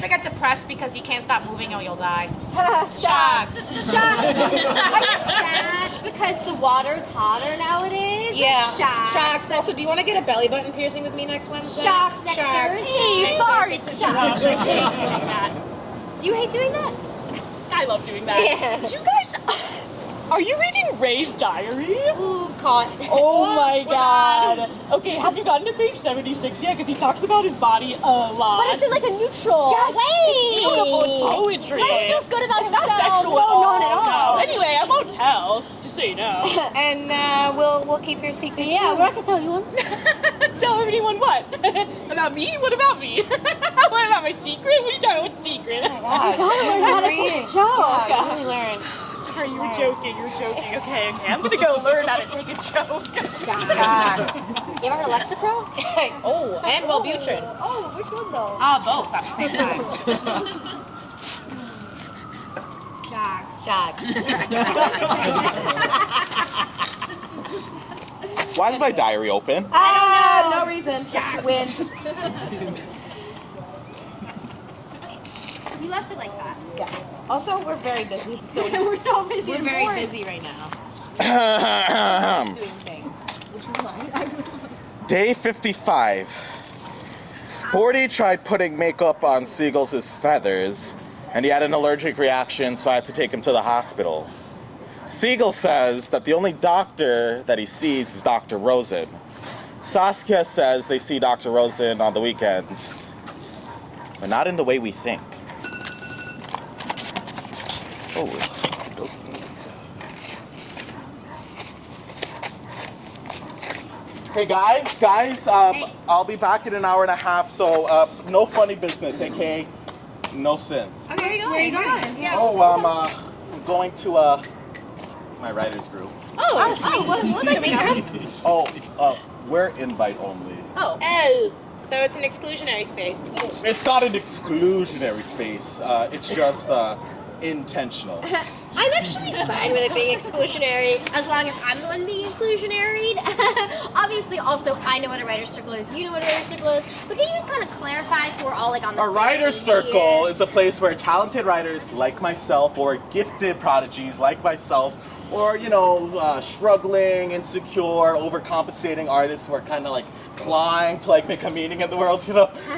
get depressed because you can't stop moving or you'll die? Sharks. Sharks. Sharks. Are you sad because the water's hotter nowadays? Sharks. Sharks. Also, do you want to get a belly button piercing with me next Wednesday? Sharks next Sharks. Thursday. Sorry to Sharks. interrupt. I hate doing that. Do you hate doing that? I love doing that. Yeah. Do you guys... Are you reading Ray's diary? Ooh, caught. Oh my god. Okay, have you gotten to page 76 yet? Because he talks about his body a lot. But it's in like a neutral way. It's beautiful. It's poetry. Ray feels good about It's himself. not sexual No, at all. not at all. No. Anyway, I won't tell. Just so you know. And we'll keep your secret. Yeah, too. we're not gonna tell you. Tell anyone what? About me? What about me? What about my secret? What are you talking about? What secret? Learn how to take a joke. Yeah, you really learn. Sorry, you were joking. You were joking. Okay. I'm gonna go learn how to take a joke. You ever heard of Lexapro? Oh, and Wellbutrin. Oh, which one though? Both at the same time. Sharks. Why is my diary open? I don't know. No reason. Win. You left it like that. Yeah. Also, we're very busy. So We're so busy. we're and very bored. busy right now. Doing things. Day 55. Sporty tried putting makeup on Siegel's feathers, and he had an allergic reaction, so I had to take him to the hospital. Siegel says that the only doctor that he sees is Dr. Rosen. Saskia says they see Dr. Rosen on the weekends, but not in the way we think. Oh. Hey guys, I'll be back in an hour and a half, so no funny business, aka no sin. Okay, where are you going? Yeah. Oh, I'm going to my writers group. What did I take? Oh, we're invite only. Oh. Oh, so it's an exclusionary space. It's not an exclusionary space. It's just intentional. I'm actually fine with it being exclusionary as long as I'm the one being inclusionary. Obviously, also, I know what a writer's circle is. You know what a writer's circle is. But can you just kind of clarify so we're all like on the A same writer's page circle here? is a place where talented writers like myself, or gifted prodigies like myself, or struggling, insecure, overcompensating artists who are kind of like clawing to like make a meaning in the world.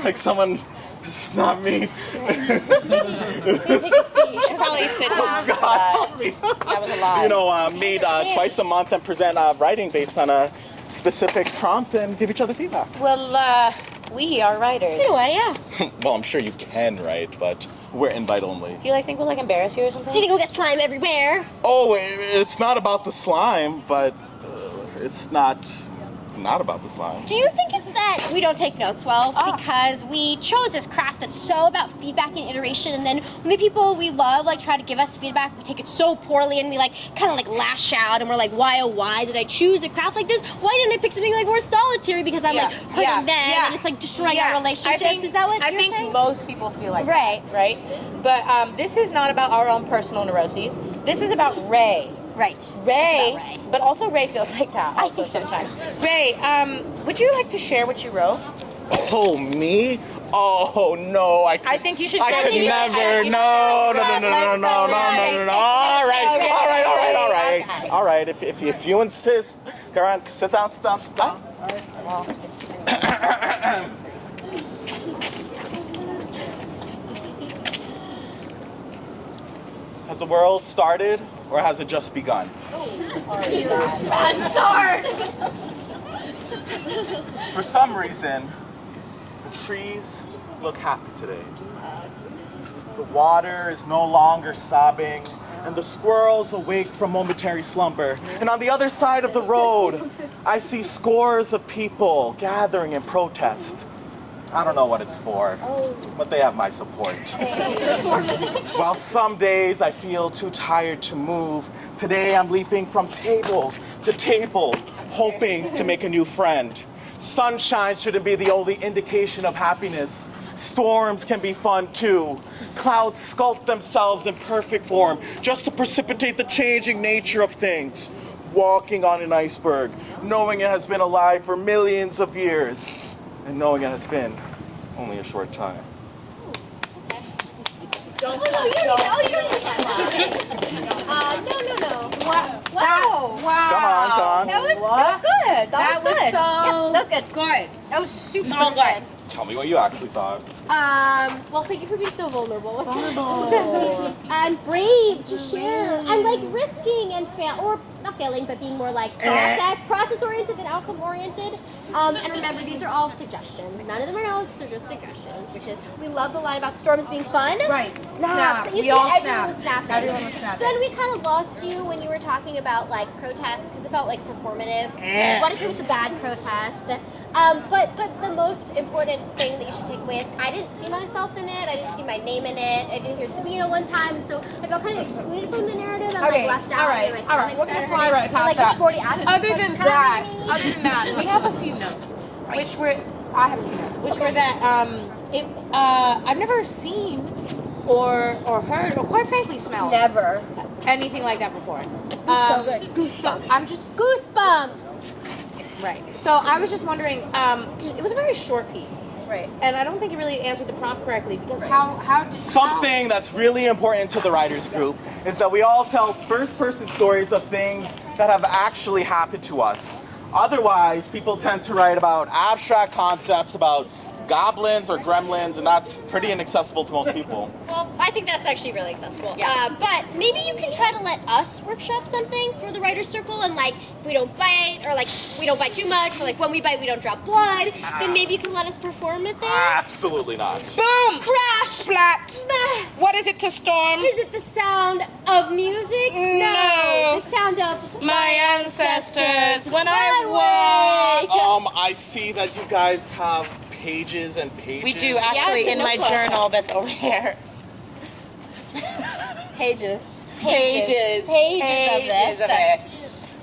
Like someone. It's not me. You should probably sit down. God, help me. That was a lie. Meet twice a month and present writing based on a specific prompt and give each other feedback. Well, we are writers. In a way, yeah. Well, I'm sure you can write, but we're invite only. Do you think we'll embarrass you or something? Do you think we'll get slime everywhere? Oh, it's not about the slime, but it's not not about the slime. Do you think it's that we don't take notes well because we chose this craft that's so about feedback and iteration, and then when the people we love like try to give us feedback, we take it so poorly and we like kind of like lash out and we're like, why, oh why did I choose a craft like this? Why didn't I pick something like more solitary because I'm like hurting them and it's like destroying our relationships? Is that what you're saying? I think most people feel like Right. that, right? But this is not about our own personal neuroses. This is about Ray. Right. Ray, It's about Ray. but also Ray feels like that. I Also think so, sometimes. Ray, would you like to share what you wrote? Oh, me? Oh, no, I think you should I share could what you never. wrote. No. All right. All right. If you insist, go on. Sit down. Has the world started, or has it just begun? Bad start. For some reason, the trees look happy today. The water is no longer sobbing, and the squirrels awake from momentary slumber. And on the other side of the road, I see scores of people gathering in protest. I don't know what it's for, but they have my support. While some days I feel too tired to move, today I'm leaping from table to table, hoping to make a new friend. Sunshine shouldn't be the only indication of happiness. Storms can be fun too. Clouds sculpt themselves in perfect form just to precipitate the changing nature of things. Walking on an iceberg, knowing it has been alive for millions of years, and knowing it has been only a short time. No. Wow. Come on. That was good. That was good. so Yeah, that was good. good. That was super So good. good. Tell me what you actually thought. Well, thank you for being so vulnerable with us. And brave to share. And like risking and or not failing, but being more like process oriented than outcome oriented. And remember, these are all suggestions. None of them are notes, they're just suggestions, which is we love the line about storms being fun. Right. Snap. Snap. You We see, all everyone was snapped. snapping. Everyone was snapping. Then we kind of lost you when you were talking about like protests because it felt like performative. What if it was a bad protest? But the most important thing that you should take away is I didn't see myself in it. I didn't see my name in it. I didn't hear Sabina one time, and so I felt kind of excluded from the narrative. I'm Okay, like left out. all right, and my all right. We're gonna fly right past like that. the sporty aspect. Other was than kind of that, me. we have a few notes, which were that I've never seen or heard or quite frankly smelled Never. anything like that before. So good. Goosebumps. I'm just goosebumps. right. So I was just wondering. It was a very short piece, Right. and I don't think it really answered the prompt correctly because how Something that's really important to the writers group is that we all tell first-person stories of things that have actually happened to us. Otherwise, people tend to write about abstract concepts about goblins or gremlins, and that's pretty inaccessible to most people. Well, I think that's actually really accessible. But maybe you can try to let us workshop something for the writer's circle, and like if we don't bite, or like we don't bite too much, or like when we bite we don't drop blood, then maybe you can let us perform it there. Absolutely not. boom Crash! splat. Bah. What is it to storm? Is it the sound of music? No. The sound of My ancestors when I wake. I see that you guys have pages and pages. We do Yeah, actually it's a in my notebook. journal that's over here. Pages. Pages of this. of it.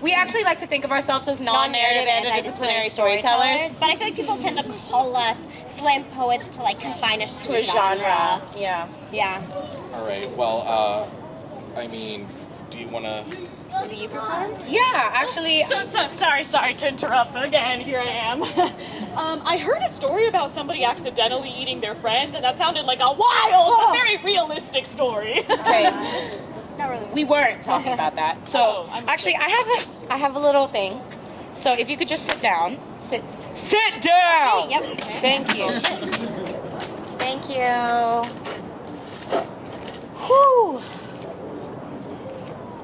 We actually like to think of ourselves as non-narrative and interdisciplinary storytellers. But I feel like people tend to call us slam poets to like confine us to To a genre. Yeah. Yeah. All right. Well, do you want to? Do you perform? Yeah, actually. So sorry to interrupt again. Here I am. I heard a story about somebody accidentally eating their friends, and that sounded like a wild, but very realistic story. Okay. Not really. We weren't talking about that. So Oh, I'm actually, I have a little thing. So if you could just sit down. Sit down. Yep. Thank you. Thank you. Whew.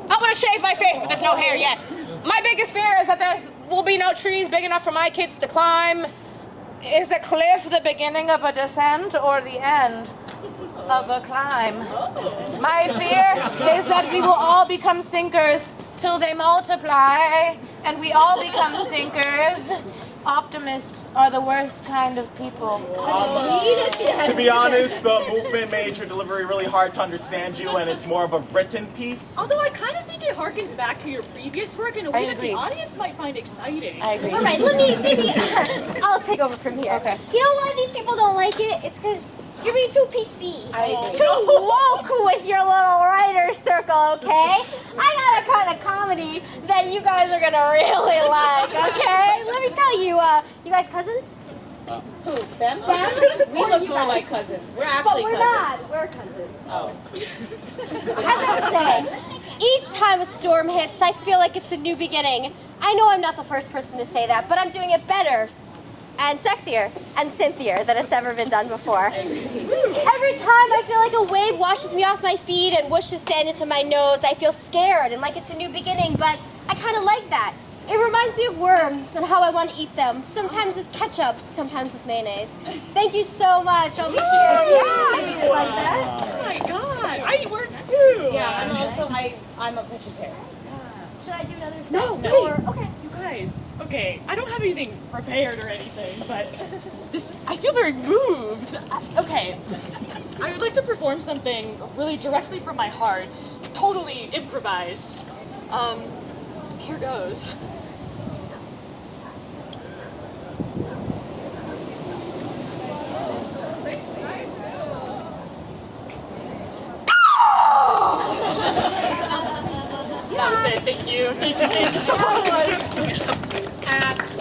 I want to shave my face, but there's no hair yet. My biggest fear is that there will be no trees big enough for my kids to climb. Is the cliff the beginning of a descent or the end of a climb? My fear is that we will all become sinkers till they multiply and we all become sinkers. Optimists are the worst kind of people. To be honest, the movement made your delivery really hard to understand you, and it's more of a written piece. Although I kind of think it harkens back to your previous work in a way that the audience might find exciting. I agree. All right, maybe I'll take over from here. Okay. You know why these people don't like it? It's because you're being too PC. I agree. Too woke with your little writer's circle, okay? I got a kind of comedy that you guys are gonna really like, okay? Let me tell you, you guys cousins? Who? Them? We Or look you more guys? like cousins. We're But actually we're cousins. not. We're cousins. Oh. As I was saying, each time a storm hits, I feel like it's a new beginning. I know I'm not the first person to say that, but I'm doing it better and sexier and synthier than it's ever been done before. Every time I feel like a wave washes me off my feet and whooshes sand into my nose, I feel scared and like it's a new beginning, but I kind of like that. It reminds me of worms and how I want to eat them, sometimes with ketchup, sometimes with mayonnaise. Thank you so much. I'll be here. Yeah, I didn't like that. Oh my god, I eat worms too! Yeah, and also I'm a vegetarian. Should I do another set? No, Or, okay. You guys, okay, I don't have anything prepared or anything, but I feel very moved. Okay, I would like to perform something really directly from my heart, totally improvised. Here goes. That was it, thank you so much.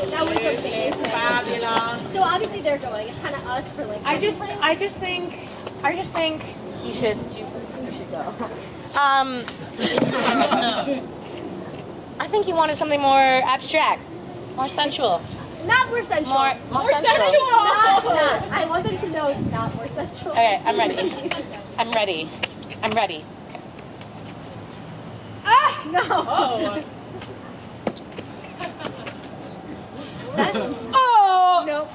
That was amazing. Fabulous. So obviously they're going. It's kind of us for like. I just think you should go. I think you wanted something more abstract, more sensual. Not more sensual. More sensual. Not. I want them to know it's not more sensual. Okay, I'm ready. I'm ready. I'm ready. Ah, no. Oh. That's. Oh! Nope.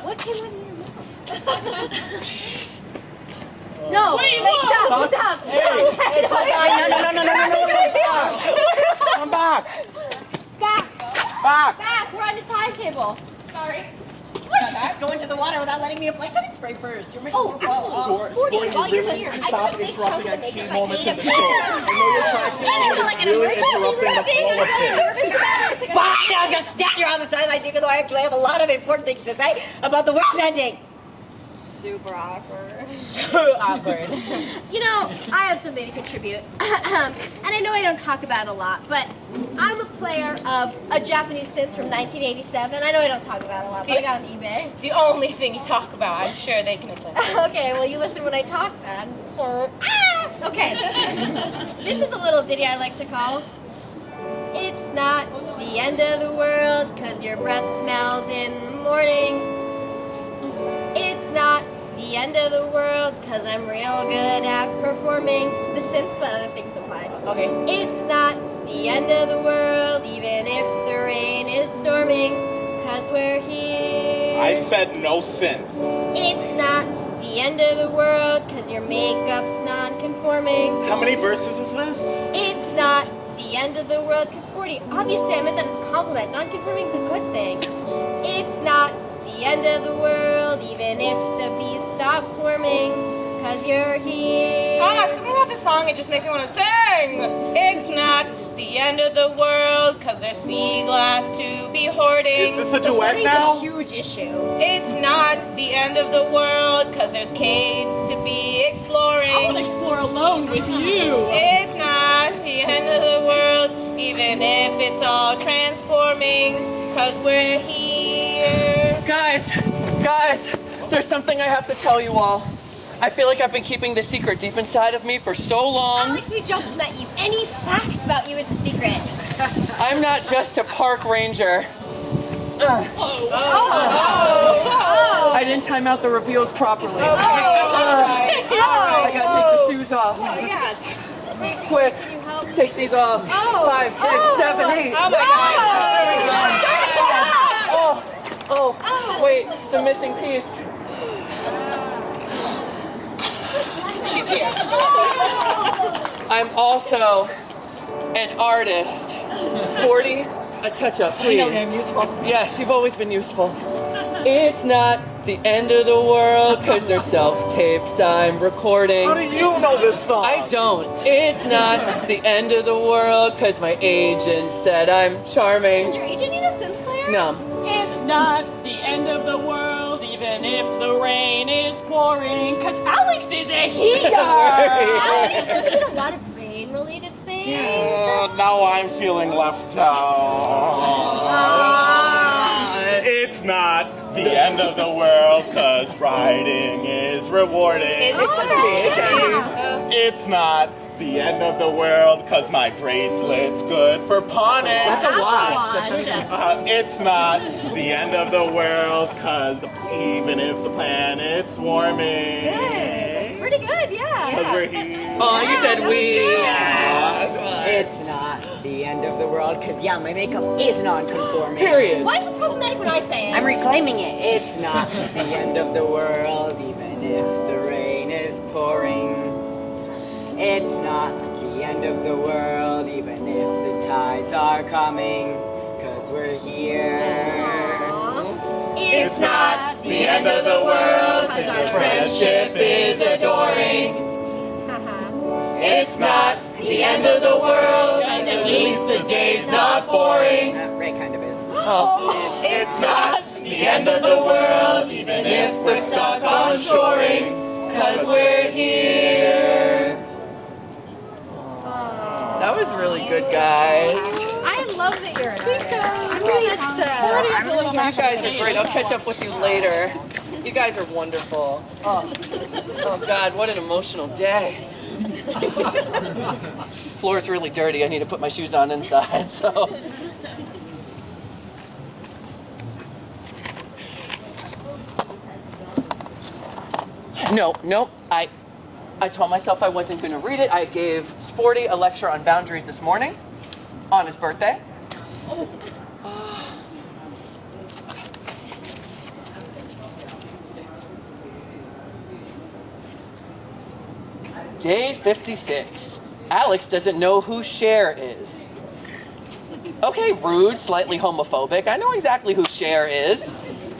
What came out of your mouth? No. Wait, Stop. No. Come back. Back. We're on the timetable. Sorry. Just go into the water without letting me apply setting spray first. You're making Oh, me fall off. Sporty, while you're really here, need to I stop took a big interrupting chunk at of the key makeup I moments made in the up. show. I know you're trying to, It's but like it's an really emergency interrupting the ribbon. flow of I'm things. nervous about it. It's like a- Fine, I'll just stand here on the sidelines because I actually have a lot of important things to say about the world ending. Super awkward. Awkward. You know, I have something to contribute. And I know I don't talk about it a lot, but I'm a player of a Japanese synth from 1987. I know I don't talk about it a lot, but I got it on eBay. The only thing you talk about, I'm sure they can attest. Okay, well, you listen when I talk then. Or, okay. This is a little ditty I like to call. It's not the end of the world, 'cause your breath smells in the morning. It's not the end of the world, 'cause I'm real good at performing the synth, but other things apply. Okay. It's not the end of the world, even if the rain is storming, 'cause we're here. I said no synth. It's not the end of the world, 'cause your makeup's non-conforming. How many verses is this? It's not the end of the world, 'cause Sporty, obviously I meant that as a compliment. Non-conforming is a good thing. It's not the end of the world, even if the bees stop swarming, 'cause you're here. Something about this song, it just makes me want to sing. It's not the end of the world, 'cause there's sea glass to be hoarding. Is this a duet It's now? a huge issue. It's not the end of the world, 'cause there's caves to be I exploring. want to explore alone with you. It's not the end of the world, even if it's all transforming, 'cause we're here. Guys, there's something I have to tell you all. I feel like I've been keeping this secret deep inside of me for so long. Alex, we just met you. Any fact about you is a secret. I'm not just a park ranger. I didn't time out the reveals properly. I gotta take the shoes off. Quick, take these off. 5, 6, 7, 8. Oh my god. Oh, wait, the missing piece. She's here. I'm also an artist. Sporty, a touch-up, please. I know him, useful. Yes, you've always been useful. It's not the end of the world, cause there's self-tapes I'm recording. How do you know this song? I don't. It's not the end of the world, cause my agent said I'm charming. Does your agent need a synth player? No. It's not the end of the world, even if the rain is pouring, cause Alex is a heater! Alex, you did a lot of rain-related things. Now I'm feeling left out. It's not the end of the world, cause writing is rewarding. It's not the end of the world, cause my bracelet's good for pawning. That's a wash. It's not the end of the world, cause even if the planet's warming. Pretty good, yeah. Cause we're here. Oh, you said we. It's not the end of the world, because yeah, my makeup is non-conforming. Period. Why is it problematic when I say it? I'm reclaiming it. It's not the end of the world, even if the rain is pouring. It's not the end of the world, even if the tides are coming, because we're here. It's not the end of the world, cause our friendship is adoring. It's not the end of the world, cause at least the day's not boring. Ray kind of is. It's not the end of the world, even if we're stuck on shoring, cause we're here. That was really good, guys. I love that you're an artist. I'm really sad. You guys are great. I'll catch up with you later. You guys are wonderful. Oh God, what an emotional day. Floor's really dirty. I need to put my shoes on inside, so. No, I told myself I wasn't going to read it. I gave Sporty a lecture on boundaries this morning on his birthday. Day 56. Alex doesn't know who Cher is. Okay, rude, slightly homophobic. I know exactly who Cher is.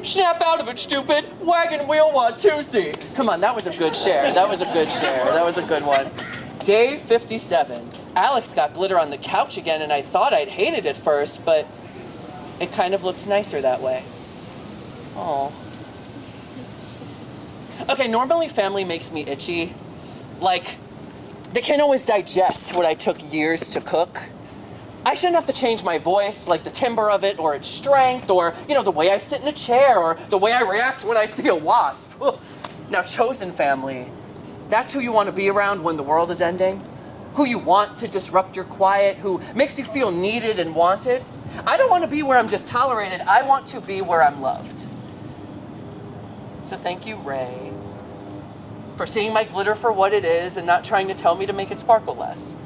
Snap out of it, stupid. Wagon wheel Watusi. Come on, that was a good Cher. That was a good Cher. That was a good one. Day 57. Alex got glitter on the couch again, and I thought I'd hate it at first, but it kind of looks nicer that way. Oh. Okay, normally family makes me itchy. Like, they can't always digest what I took years to cook. I shouldn't have to change my voice, like the timbre of it, or its strength, or, the way I sit in a chair, or the way I react when I see a wasp. Ugh. Now, chosen family, that's who you want to be around when the world is ending? Who you want to disrupt your quiet, who makes you feel needed and wanted? I don't want to be where I'm just tolerated. I want to be where I'm loved. So thank you, Ray, for seeing my glitter for what it is and not trying to tell me to make it sparkle less.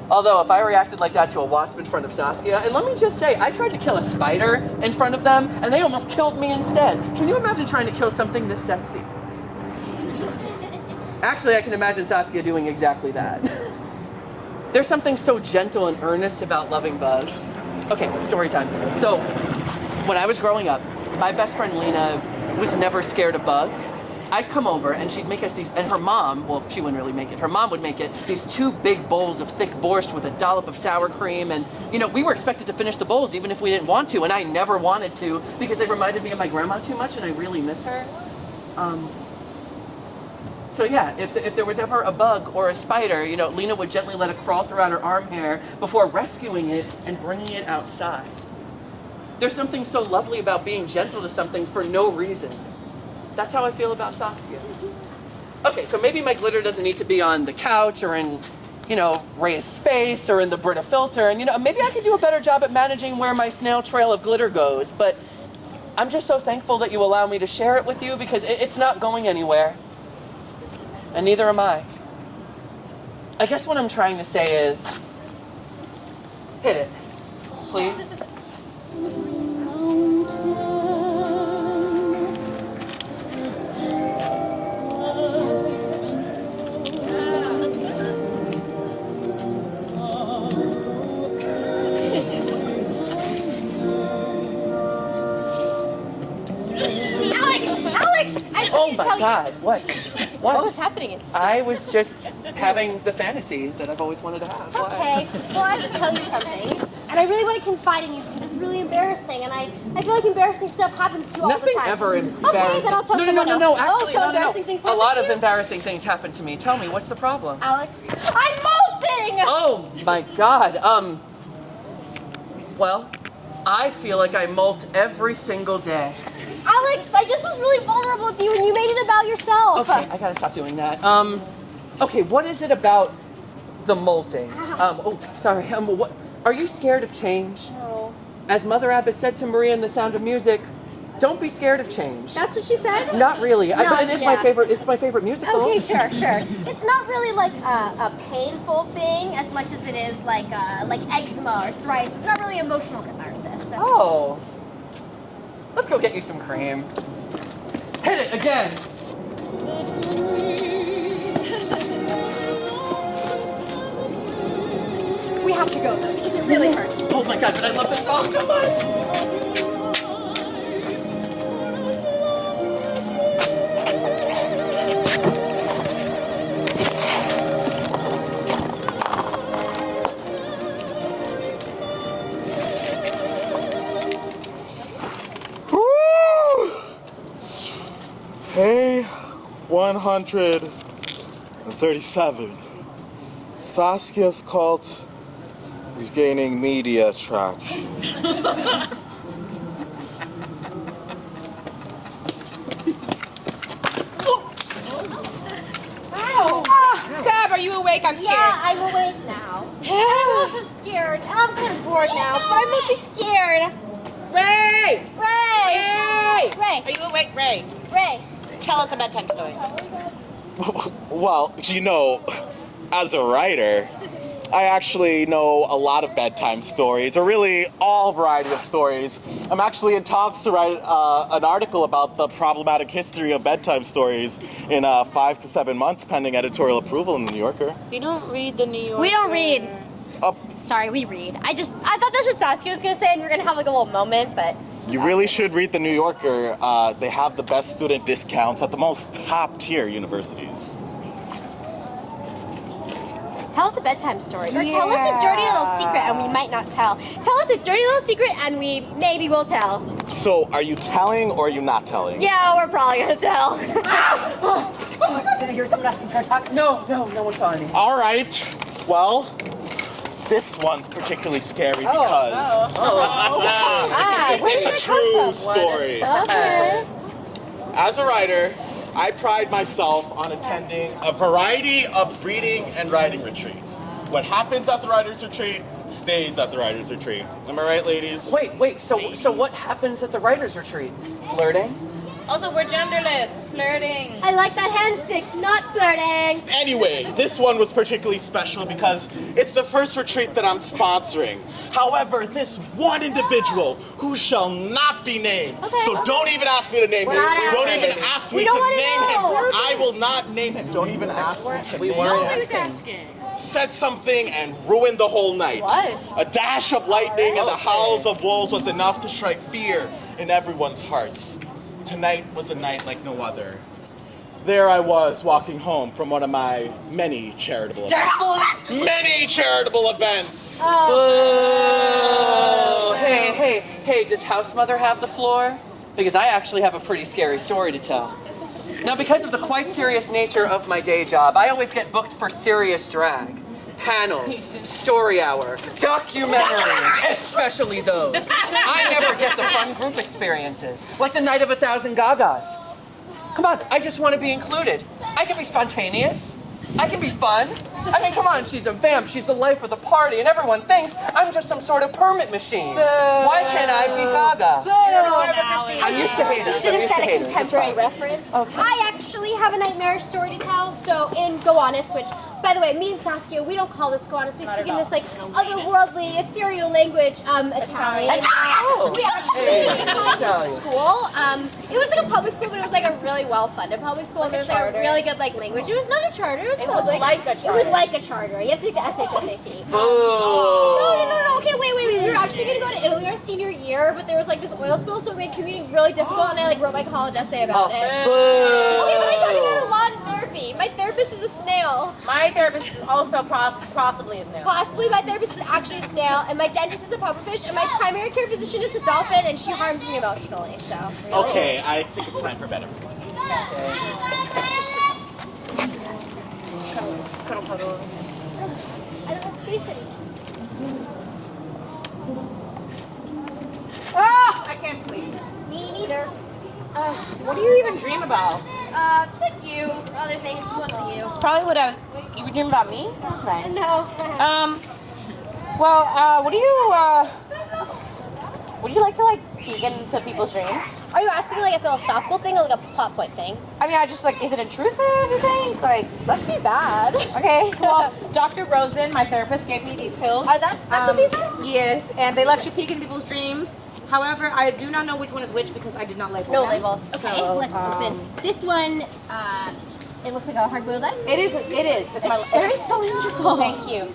Although, if I reacted like that to a wasp in front of Saskia, and let me just say, I tried to kill a spider in front of them, and they almost killed me instead. Can you imagine trying to kill something this sexy? Actually, I can imagine Saskia doing exactly that. There's something so gentle and earnest about loving bugs. Okay, story time. So, when I was growing up, my best friend Lena was never scared of bugs. I'd come over and she'd make us these, and her mom, well, she wouldn't really make it. Her mom would make it these 2 big bowls of thick borscht with a dollop of sour cream. And, we were expected to finish the bowls even if we didn't want to. And I never wanted to because they reminded me of my grandma too much and I really miss her. So yeah, if there was ever a bug or a spider, Lena would gently let it crawl throughout her arm hair before rescuing it and bringing it outside. There's something so lovely about being gentle to something for no reason. That's how I feel about Saskia. Okay, so maybe my glitter doesn't need to be on the couch or in, Ray's space or in the Brita filter. And, maybe I could do a better job at managing where my snail trail of glitter goes. But I'm just so thankful that you allow me to share it with you because it's not going anywhere. And neither am I. I guess what I'm trying to say is, hit it, please. Oh to my tell God, what? What was What? happening? I was just having the fantasy that I've always wanted to have. Why? Okay, well, I have to tell you something. And I really want to confide in you because it's really embarrassing. And I feel like embarrassing stuff happens to you all Nothing the time. ever Okay, embarrassing. then I'll tell no, someone no, else. no, actually, so no, embarrassing things A happen lot to of you? embarrassing things happen to me. Tell me, what's the problem? Alex, I'm molting! Oh my God. Well, I feel like I molt every single day. Alex, I just was really vulnerable with you and you made it about yourself. Okay, I gotta stop doing that. Okay, what is it about the molting? Oh, sorry. What? Are you scared of change? No. As Mother Abbess said to Maria in The Sound of Music, don't be scared of change. That's what she said? Not really. No, but it is my yeah. favorite. It's my favorite musical. Okay, sure. It's not really like a painful thing as much as it is like eczema or psoriasis. It's not really emotional catharsis. Oh. Let's go get you some cream. Hit it again. We have to go though because it really hurts. Oh my God, but I love this song so much. Woo! Hey, 137. Saskia's cult is gaining media traction. Sab, are you awake? I'm scared. Yeah, I'm awake now. I'm also scared, and I'm kind of bored now, but I'm mostly scared. Ray! Ray! Ray! Are you awake, Ray? Ray! Tell us a bedtime story. Well, you know, as a writer, I actually know a lot of bedtime stories, or really all variety of stories. I'm actually in talks to write an article about the problematic history of bedtime stories in 5 to 7 months, pending editorial approval in the New Yorker. You don't read the New Yorker. We don't read. Oh, Sorry, we read. I thought that's what Saskia was gonna say, and we are gonna have like a little moment, but. you really should read the New Yorker. They have the best student discounts at the most top-tier universities. Tell us a bedtime story. Or tell us a dirty little secret and we might not tell. Tell us a dirty little secret and we maybe will tell. So, are you telling or are you not telling? Yeah, we're probably gonna tell. Did I hear someone asking for a talk? No one saw any. All right. Well, this one's particularly scary because it's a true story. Okay. As a writer, I pride myself on attending a variety of reading and writing retreats. What happens at the writer's retreat stays at the writer's retreat. Am I right, ladies? Wait. So what happens at the writer's retreat? Flirting? Also, we're genderless. Flirting. I like that hand stick, not flirting. Anyway, this one was particularly special because it's the first retreat that I'm sponsoring. However, this one individual who shall not be named, Okay. so don't even ask me to name him. not Don't asking. even ask We me don't to wanna name him. know. I will not name him. Don't even ask me to We name weren't him. Who's asking? Said something and ruined the whole night. What? A dash of lightning and the howls of wolves was enough to strike fear in everyone's hearts. Tonight was a night like no other. There I was walking home from one of my many charitable events. Many charitable events. Oh, hey, does House Mother have the floor? Because I actually have a pretty scary story to tell. Now, because of the quite serious nature of my day job, I always get booked for serious drag. Panels, story hour, documentaries, especially those. I never get the fun group experiences, like the Night of 1,000 Gagas. Come on, I just want to be included. I can be spontaneous. I can be fun. I mean, come on, she's a vamp, she's the life of the party, and everyone thinks I'm just some sort of permit machine. Why can't I be Gaga? I'm used to haters. You should I'm have used to said a haters. It's contemporary fine. reference. Okay. I actually actually have a nightmarish story to tell. So in Gowanus, which, by the way, me and Saskia, we don't call this Gowanus. We speak in this like otherworldly, ethereal language, Italian. We actually went to school. It was like a public school, but it was like a really well-funded public school. And there was like a really good like language. It was not a charter. It was public. like a charter. It was like a charter. You have to take the SHSAT. Oh. No. Okay, wait. We were actually going to go to Italy our senior year, but there was like this oil spill, so it made commuting really difficult, and I like wrote my college essay about it. Okay, but I talk about it a lot in therapy. My therapist is a snail. My therapist is also possibly a snail. Possibly my therapist is actually a snail, and my dentist is a pufferfish, and my primary care physician is a dolphin, and she harms me emotionally, so. Okay, I think it's time for bed, everyone. I don't have space anymore. Ah! I can't sleep. Me neither. What do you even dream about? Like you, or other things, mostly you. It's probably what I was. You were dreaming about me? Nice. No. Would you like to like peek into people's dreams? Are you asking like a philosophical thing or like a plot point thing? I mean, I just like, is it intrusive, you think? Like, Let's be bad. okay, well, Dr. Rosen, my therapist, gave me these pills. That's what these are? Yes, and they let you peek into people's dreams. However, I do not know which one is which because I did not label No them. labels. Okay, So, let's open. This one, it looks like a hard-boiled egg. It is. It's my. It's very cylindrical. Thank you.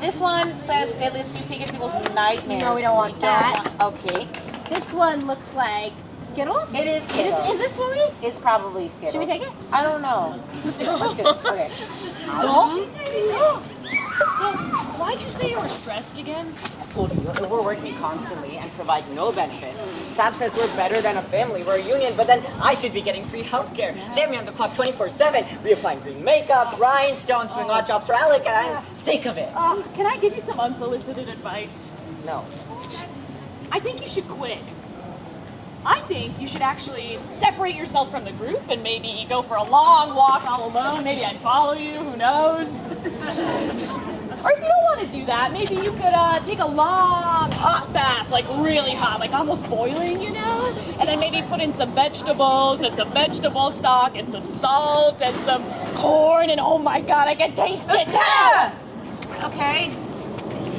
This one says it lets you peek into people's nightmares. No, we don't want that. Okay. This one looks like Skittles. It is Skittles. Is this what we? It's probably Skittles. Should we take it? I don't know. Let's do it. Let's do it. Okay. So, why'd you say you were stressed again? Told you, we're working constantly and provide no benefits. Sab says we're better than a family, we're a union, but then I should be getting free healthcare. They have me on the clock 24/7, reapplying green makeup, rhinestones, doing odd jobs for Alec, and I'm sick of it. Can I give you some unsolicited advice? No. I think you should quit. I think you should actually separate yourself from the group and maybe go for a long walk all alone. Maybe I'd follow you, who knows? Or if you don't want to do that, maybe you could take a long hot bath, like really hot, like almost boiling, you know? And then maybe put in some vegetables and some vegetable stock and some salt and some corn, and oh my god, I can taste it now! Okay.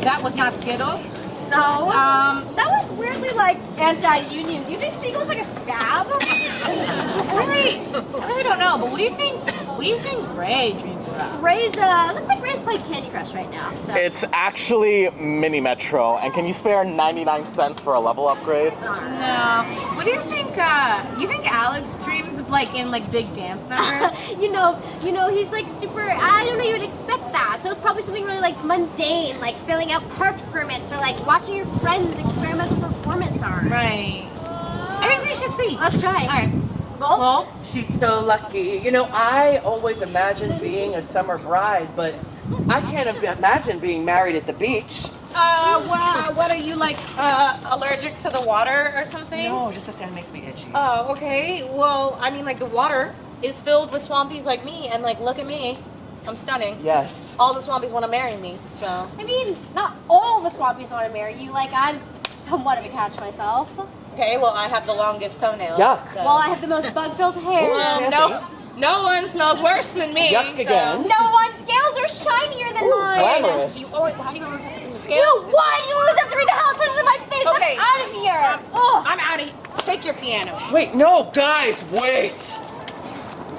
That was not Skittles. No. That was weirdly like anti-union. Do you think Siegel's like a scab? I really don't know. But what do you think? What do you think Ray dreams about? Ray's looks like Ray's playing Candy Crush right now. So. It's actually Mini Metro, and can you spare 99 cents for a level upgrade? No. What do you think? You think Alex dreams of like in like big dance numbers? you know, he's like super. I don't know. You would expect that. So it's probably something really like mundane, like filling out parks permits or like watching your friends' experimental performance art. Right. I think we should see. Let's try. All right. Well, She's so lucky. You know, I always imagined being a summer bride, but I can't imagine being married at the beach. What are you like allergic to the water or something? No, just the sand makes me itchy. Oh, okay. Well, I mean, like the water is filled with swampies like me, and like, look at me, I'm stunning. Yes. All the swampies want to marry me, so. I mean, not all the swampies want to marry you. Like I'm somewhat of a catch myself. Okay, well, I have the longest toenails. Yuck. So. Well, I have the most bug-filled hair. Well, no one smells worse than me. Yuck so. again. No one's scales are shinier than mine. Glamorous. How do you always have to bring the You scales? know what? You always have to read the hell turns in my face. Okay. I'm out of here. Ugh. I'm out of here. Take your piano. Wait, no, guys, wait.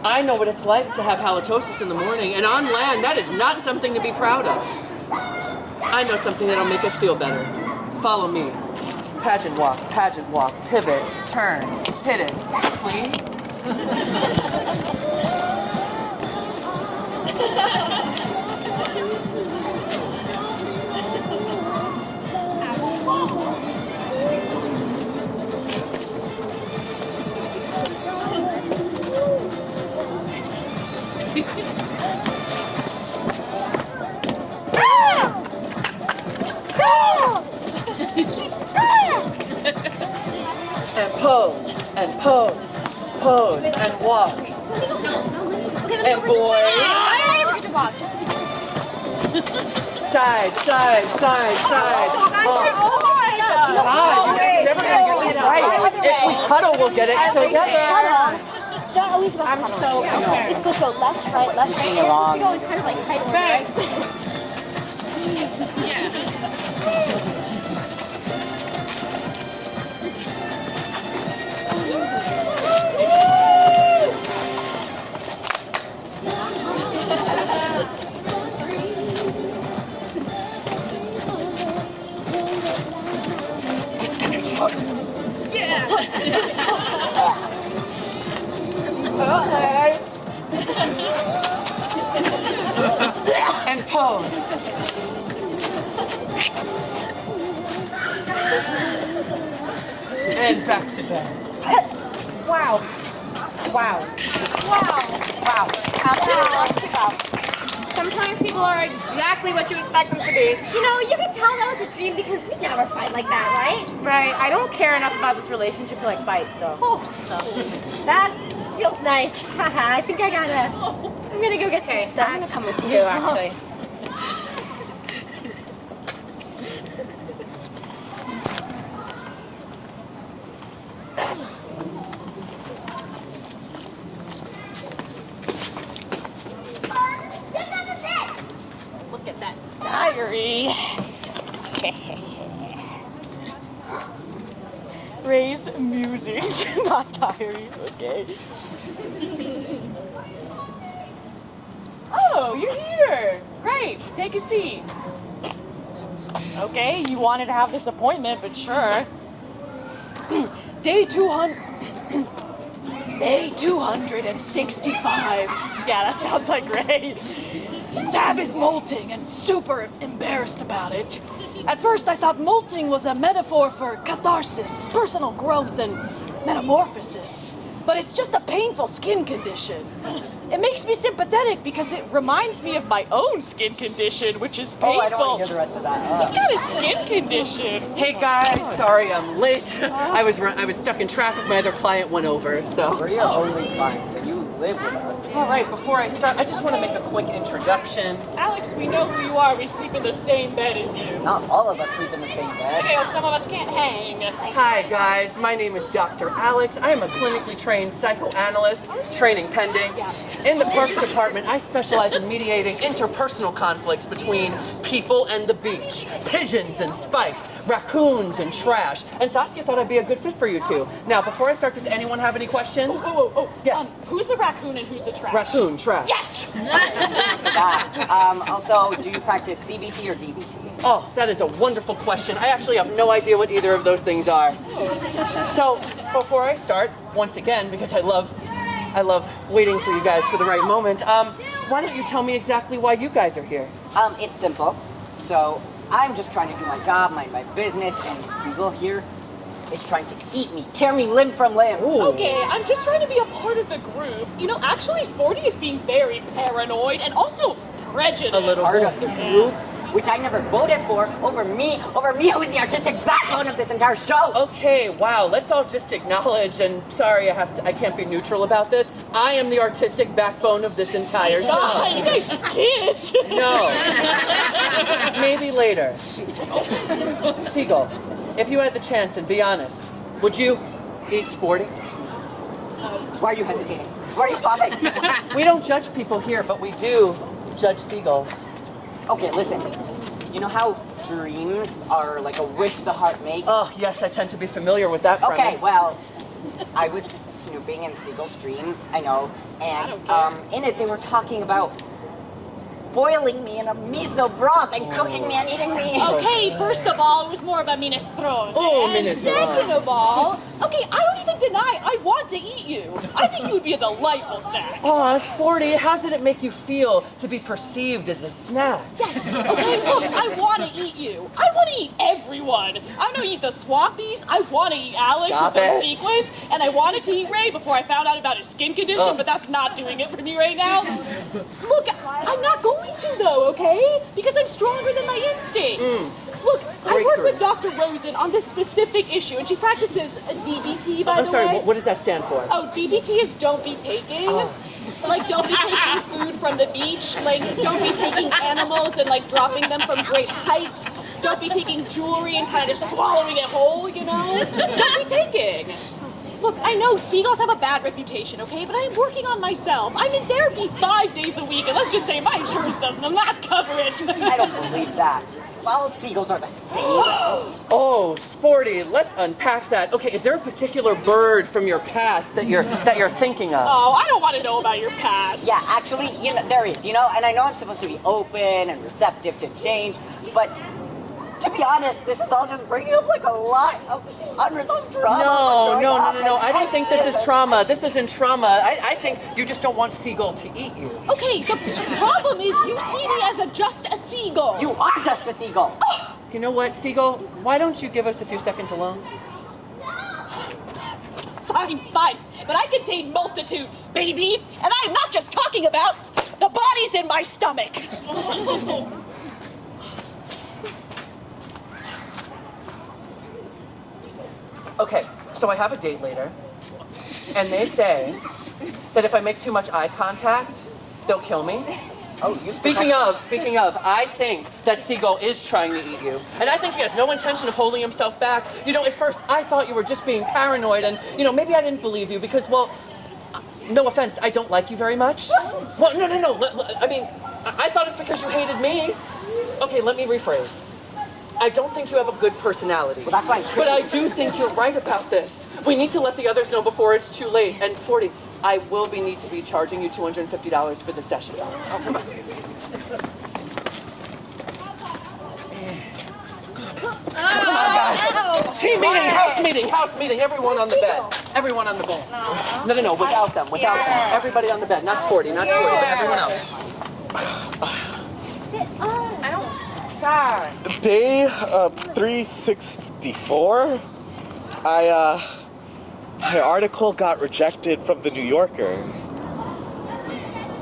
I know what it's like to have halitosis in the morning, and on land, that is not something to be proud of. I know something that'll make us feel better. Follow me. Pageant walk, pivot, turn, hit it, please. And pose, and walk. And boy, I don't know to walk. side. Oh my god. God, you're never gonna get this right. If we cuddle, we'll get it together. It's not always about I'm so concerned. It's supposed to go left, right, left, right. And it's supposed to go in kind of like tight order, right? And pose. And back to bed. Wow. Wow. Wow. Wow. Sometimes people are exactly what you expect them to be. You know, you can tell that was a dream because we never fight like that, right? Right. I don't care enough about this relationship to like fight, though. That feels nice. Haha, I think I'm gonna go get some stuff. I'm gonna come with you, actually. Look at that diary. Ray's musings, not diaries, okay? Oh, you're here. Great, take a seat. Okay, you wanted to have this appointment, but sure. Day 200. Day 265. Yeah, that sounds like Ray. Zab is molting and super embarrassed about it. At first, I thought molting was a metaphor for catharsis, personal growth, and metamorphosis. But it's just a painful skin condition. It makes me sympathetic because it reminds me of my own skin condition, which is painful. Oh, I don't want to hear the rest of that. He's got a skin condition. Hey guys, sorry I'm late. I was stuck in traffic. My other client went over, so. We're your only clients, and you live with us. All right, before I start, I just want to make a quick introduction. Alex, we know who you are. We sleep in the same bed as you. Not all of us sleep in the same bed. Okay, well, some of us can't hang. Hi guys, my name is Dr. Alex. I am a clinically trained psychoanalyst, training pending. In the Parks Department, I specialize in mediating interpersonal conflicts between people and the beach, pigeons and spikes, raccoons and trash. And Saskia thought I'd be a good fit for you two. Now, before I start, does anyone have any questions? Oh. Yes. Who's the raccoon and who's the trash? Raccoon, trash. Yes! Also, do you practice CBT or DBT? Oh, that is a wonderful question. I actually have no idea what either of those things are. So, before I start, once again, because I love waiting for you guys for the right moment, why don't you tell me exactly why you guys are here? It's simple. So, I'm just trying to do my job, mind my business, and Siegel here is trying to eat me, tear me limb from limb. Okay, I'm just trying to be a part of the group. You know, actually, Sporty is being very paranoid and also prejudiced. A little. Part of the group, which I never voted for, over me who is the artistic backbone of this entire show. Okay, wow, let's all just acknowledge, and sorry I can't be neutral about this, I am the artistic backbone of this entire show. God, you guys should kiss. No. Maybe later. Siegel, if you had the chance and be honest, would you eat Sporty? Why are you hesitating? Why are you pausing? We don't judge people here, but we do judge seagulls. Okay, listen. You know how dreams are like a wish the heart makes? Oh, yes, I tend to be familiar with that premise. Okay, well, I was snooping in Siegel's dream, I know, and in it they were talking about boiling me in a miso broth and cooking me and eating me. Okay, first of all, it was more of a minestrone. Oh, and minestrone. second of all, okay, I don't even deny I want to eat you. I think you would be a delightful snack. Aw, Sporty, how did it make you feel to be perceived as a snack? Yes, okay, look, I want to eat you. I want to eat everyone. I want to eat the Swampies. I want to eat Alex Stop with those it. sequins. And I wanted to eat Ray before I found out about his skin condition, but that's not doing it for me right now. Look, I'm not going to, though, okay? Because I'm stronger than my instincts. Look, I Great work girl. with Dr. Rosen on this specific issue, and she practices DBT, by I'm the sorry, way. what does that stand for? Oh, DBT is don't be taking. Like, don't be taking food from the beach. Like, don't be taking animals and, like, dropping them from great heights. Don't be taking jewelry and kind of swallowing it whole, you know? Don't be taking. Look, I know seagulls have a bad reputation, okay? But I am working on myself. I'm in therapy 5 days a week, and let's just say my insurance does not cover it. I don't believe that. Well, seagulls are the same. Oh, Sporty, let's unpack that. Okay, is there a particular bird from your past that you're thinking of? Oh, I don't want to know about your past. Yeah, actually, there is, and I know I'm supposed to be open and receptive to change, but to be honest, this is all just bringing up like a lot of unresolved trauma. No. I don't think this is trauma. This isn't trauma. I think you just don't want Seagull to eat you. Okay, the problem is you see me as just a seagull. You are just a seagull. You know what, Seagull? Why don't you give us a few seconds alone? Fine. But I contain multitudes, baby. And I'm not just talking about the bodies in my stomach. Okay, so I have a date later, and they say that if I make too much eye contact, they'll kill me. Oh, Speaking of, I think that Seagull is trying to eat you. And I think he has no intention of holding himself back. At first I thought you were just being paranoid and, maybe I didn't believe you because, well, no offense, I don't like you very much. Well, no. I mean, I thought it's because you hated me. Okay, let me rephrase. I don't think you have a good personality. Well, that's why But I do think you're right about this. We need to let the others know before it's too late. And Sporty, I will need to be charging you $250 for the session. Oh, come on. Come on, guys. Team meeting, house meeting. Everyone on the bed. Everyone on the bed. No, without them. Everybody on the bed. Not Sporty, but everyone else. Day 364. My article got rejected from the New Yorker.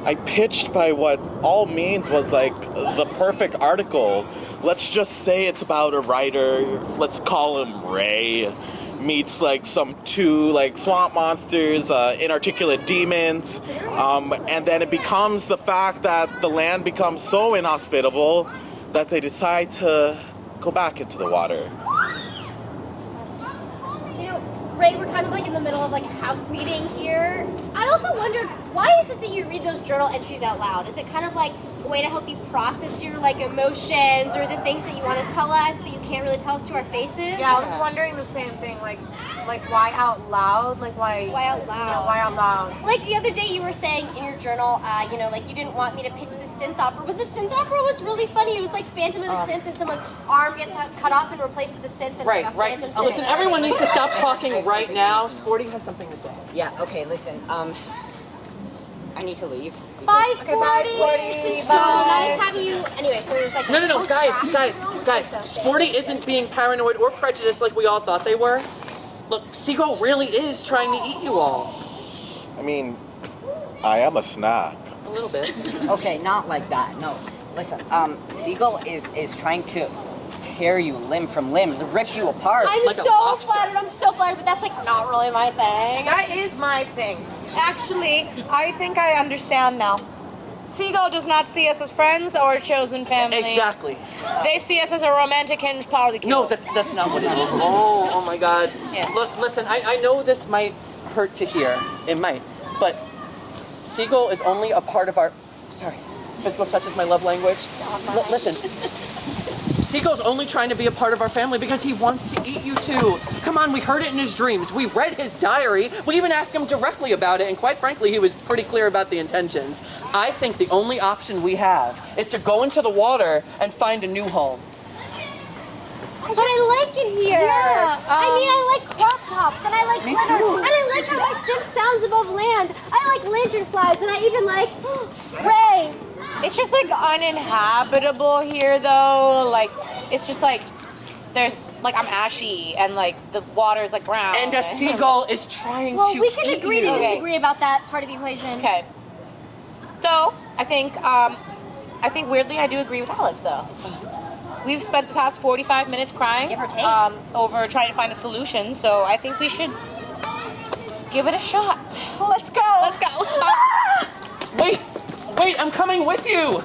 I pitched by what all means was like the perfect article. Let's just say it's about a writer, let's call him Ray, meets like some two like swamp monsters, inarticulate demons, and then it becomes the fact that the land becomes so inhospitable that they decide to go back into the water. Ray, we're kind of like in the middle of like a house meeting here. I also wondered, why is it that you read those journal entries out loud? Is it kind of like a way to help you process your like emotions, or is it things that you want to tell us but you can't really tell us to our faces? Yeah, I was wondering the same thing. Like why out loud? Like why? Why out loud? Yeah, why out loud? Like the other day, you were saying in your journal, like you didn't want me to pitch the synth opera, but the synth opera was really funny. It was like Phantom of the Synth, and someone's arm gets cut off and replaced with a synth, and Right. it's like a Phantom synth. Listen, everyone needs to stop talking right now. Sporty has something to say. Yeah, okay, listen, I need to leave. Bye, Sporty. Sporty. So nice having you. Anyway, so it was like No, guys. Sporty isn't being paranoid or prejudiced like we all thought they were. Look, Seagull really is trying to eat you all. I mean, I am a snack. A little bit. Okay, not like that, no. Listen, Seagull is trying to tear you limb from limb, rip you apart. I'm like a so lobster. flattered, but that's like not really my thing. That is my thing. Actually, I think I understand now. Seagull does not see us as friends or chosen family. Exactly. They see us as a romantic hinge party kill. No, that's not what it is. Oh my God. Yeah. Look, listen, I know this might hurt to hear. It might. But Seagull is only a part of our... Sorry. Physical touch is my love language. Listen. Seagull's only trying to be a part of our family because he wants to eat you too. Come on, we heard it in his dreams. We read his diary. We even asked him directly about it, and quite frankly, he was pretty clear about the intentions. I think the only option we have is to go into the water and find a new home. But I like it here. Yeah, I like crop tops, and I like Me glitter, too. and I like how my synth sounds above land. I like lantern flies, and I even like Ray. It's just like uninhabitable here though. Like it's just like there's like I'm ashy and like the water is like brown. And a seagull is trying Well, to we can eat agree to you. disagree about that part of the equation. Okay. So I think weirdly I do agree with Alex though. We've spent the past 45 minutes crying Give or take. over trying to find a solution. So I think we should give it a shot. Let's go. Let's go. Wait, I'm coming with you.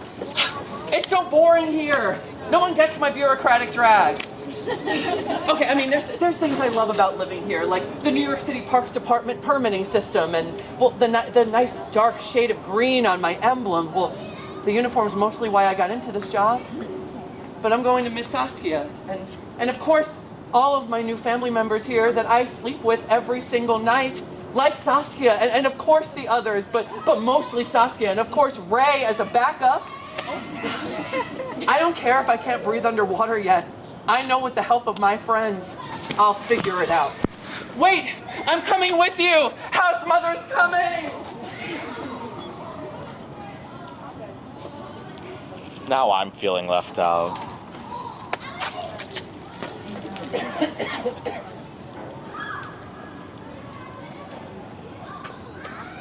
It's so boring here. No one gets my bureaucratic drag. Okay, I mean, there's things I love about living here, like the New York City Parks Department permitting system, and well, the nice dark shade of green on my emblem. Well, the uniform's mostly why I got into this job. But I'm going to miss Saskia, and of course, all of my new family members here that I sleep with every single night, like Saskia, and of course the others, but mostly Saskia, and of course Ray as a backup. I don't care if I can't breathe underwater yet. I know with the help of my friends, I'll figure it out. Wait, I'm coming with you! House Mother's coming! Now I'm feeling left out.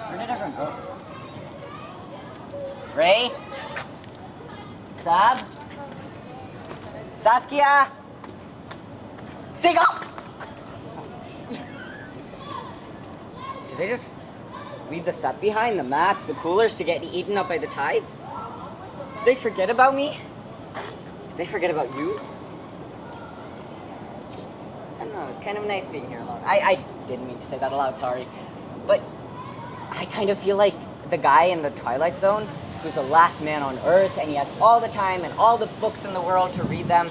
Where did everyone go? Ray? Sab? Saskia? Seagull! Did they just leave the set behind? The mats, the coolers to get eaten up by the tides? Did they forget about me? Did they forget about you? I don't know, it's kind of nice being here alone. I didn't mean to say that aloud, sorry. But I kind of feel like the guy in the Twilight Zone who's the last man on Earth, and he has all the time and all the books in the world to read them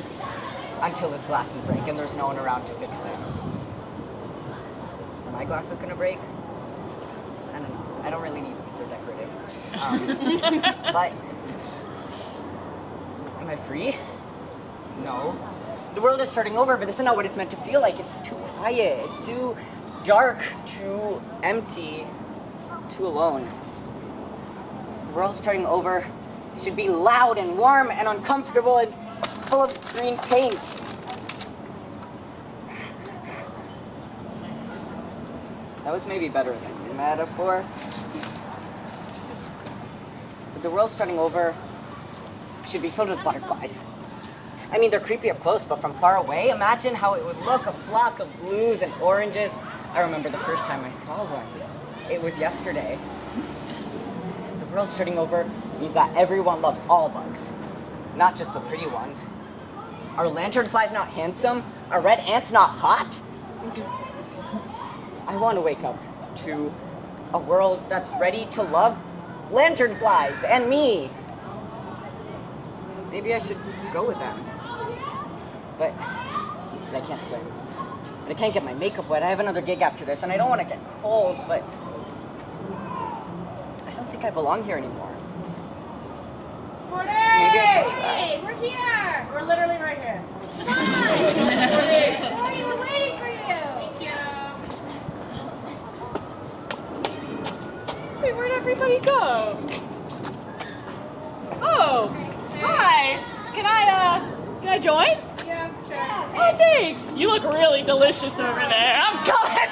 until his glasses break and there's no one around to fix them. Are my glasses gonna break? I don't know. I don't really need these, they're decorative. But, am I free? No. The world is starting over, but this is not what it's meant to feel like. It's too quiet, it's too dark, too empty, too alone. The world starting over should be loud and warm and uncomfortable and full of green paint. That was maybe better as a metaphor. But the world starting over should be filled with butterflies. I mean, they're creepy up close, but from far away, imagine how it would look, a flock of blues and oranges. I remember the first time I saw one. It was yesterday. The world starting over means that everyone loves all bugs, not just the pretty ones. Are lanternflies not handsome? Are red ants not hot? I want to wake up to a world that's ready to love lanternflies and me. Maybe I should go with them. But I can't swim. And I can't get my makeup wet. I have another gig after this, and I don't want to get cold, but I don't think I belong here anymore. Courtney! Maybe I should try. Hey, we're here! We're literally right here. Come on! Courtney, we're waiting for you! Thank you. Wait, where'd everybody go? Oh, hi. Can I join? Yeah, sure. Oh, thanks. You look really delicious over there. I'm coming.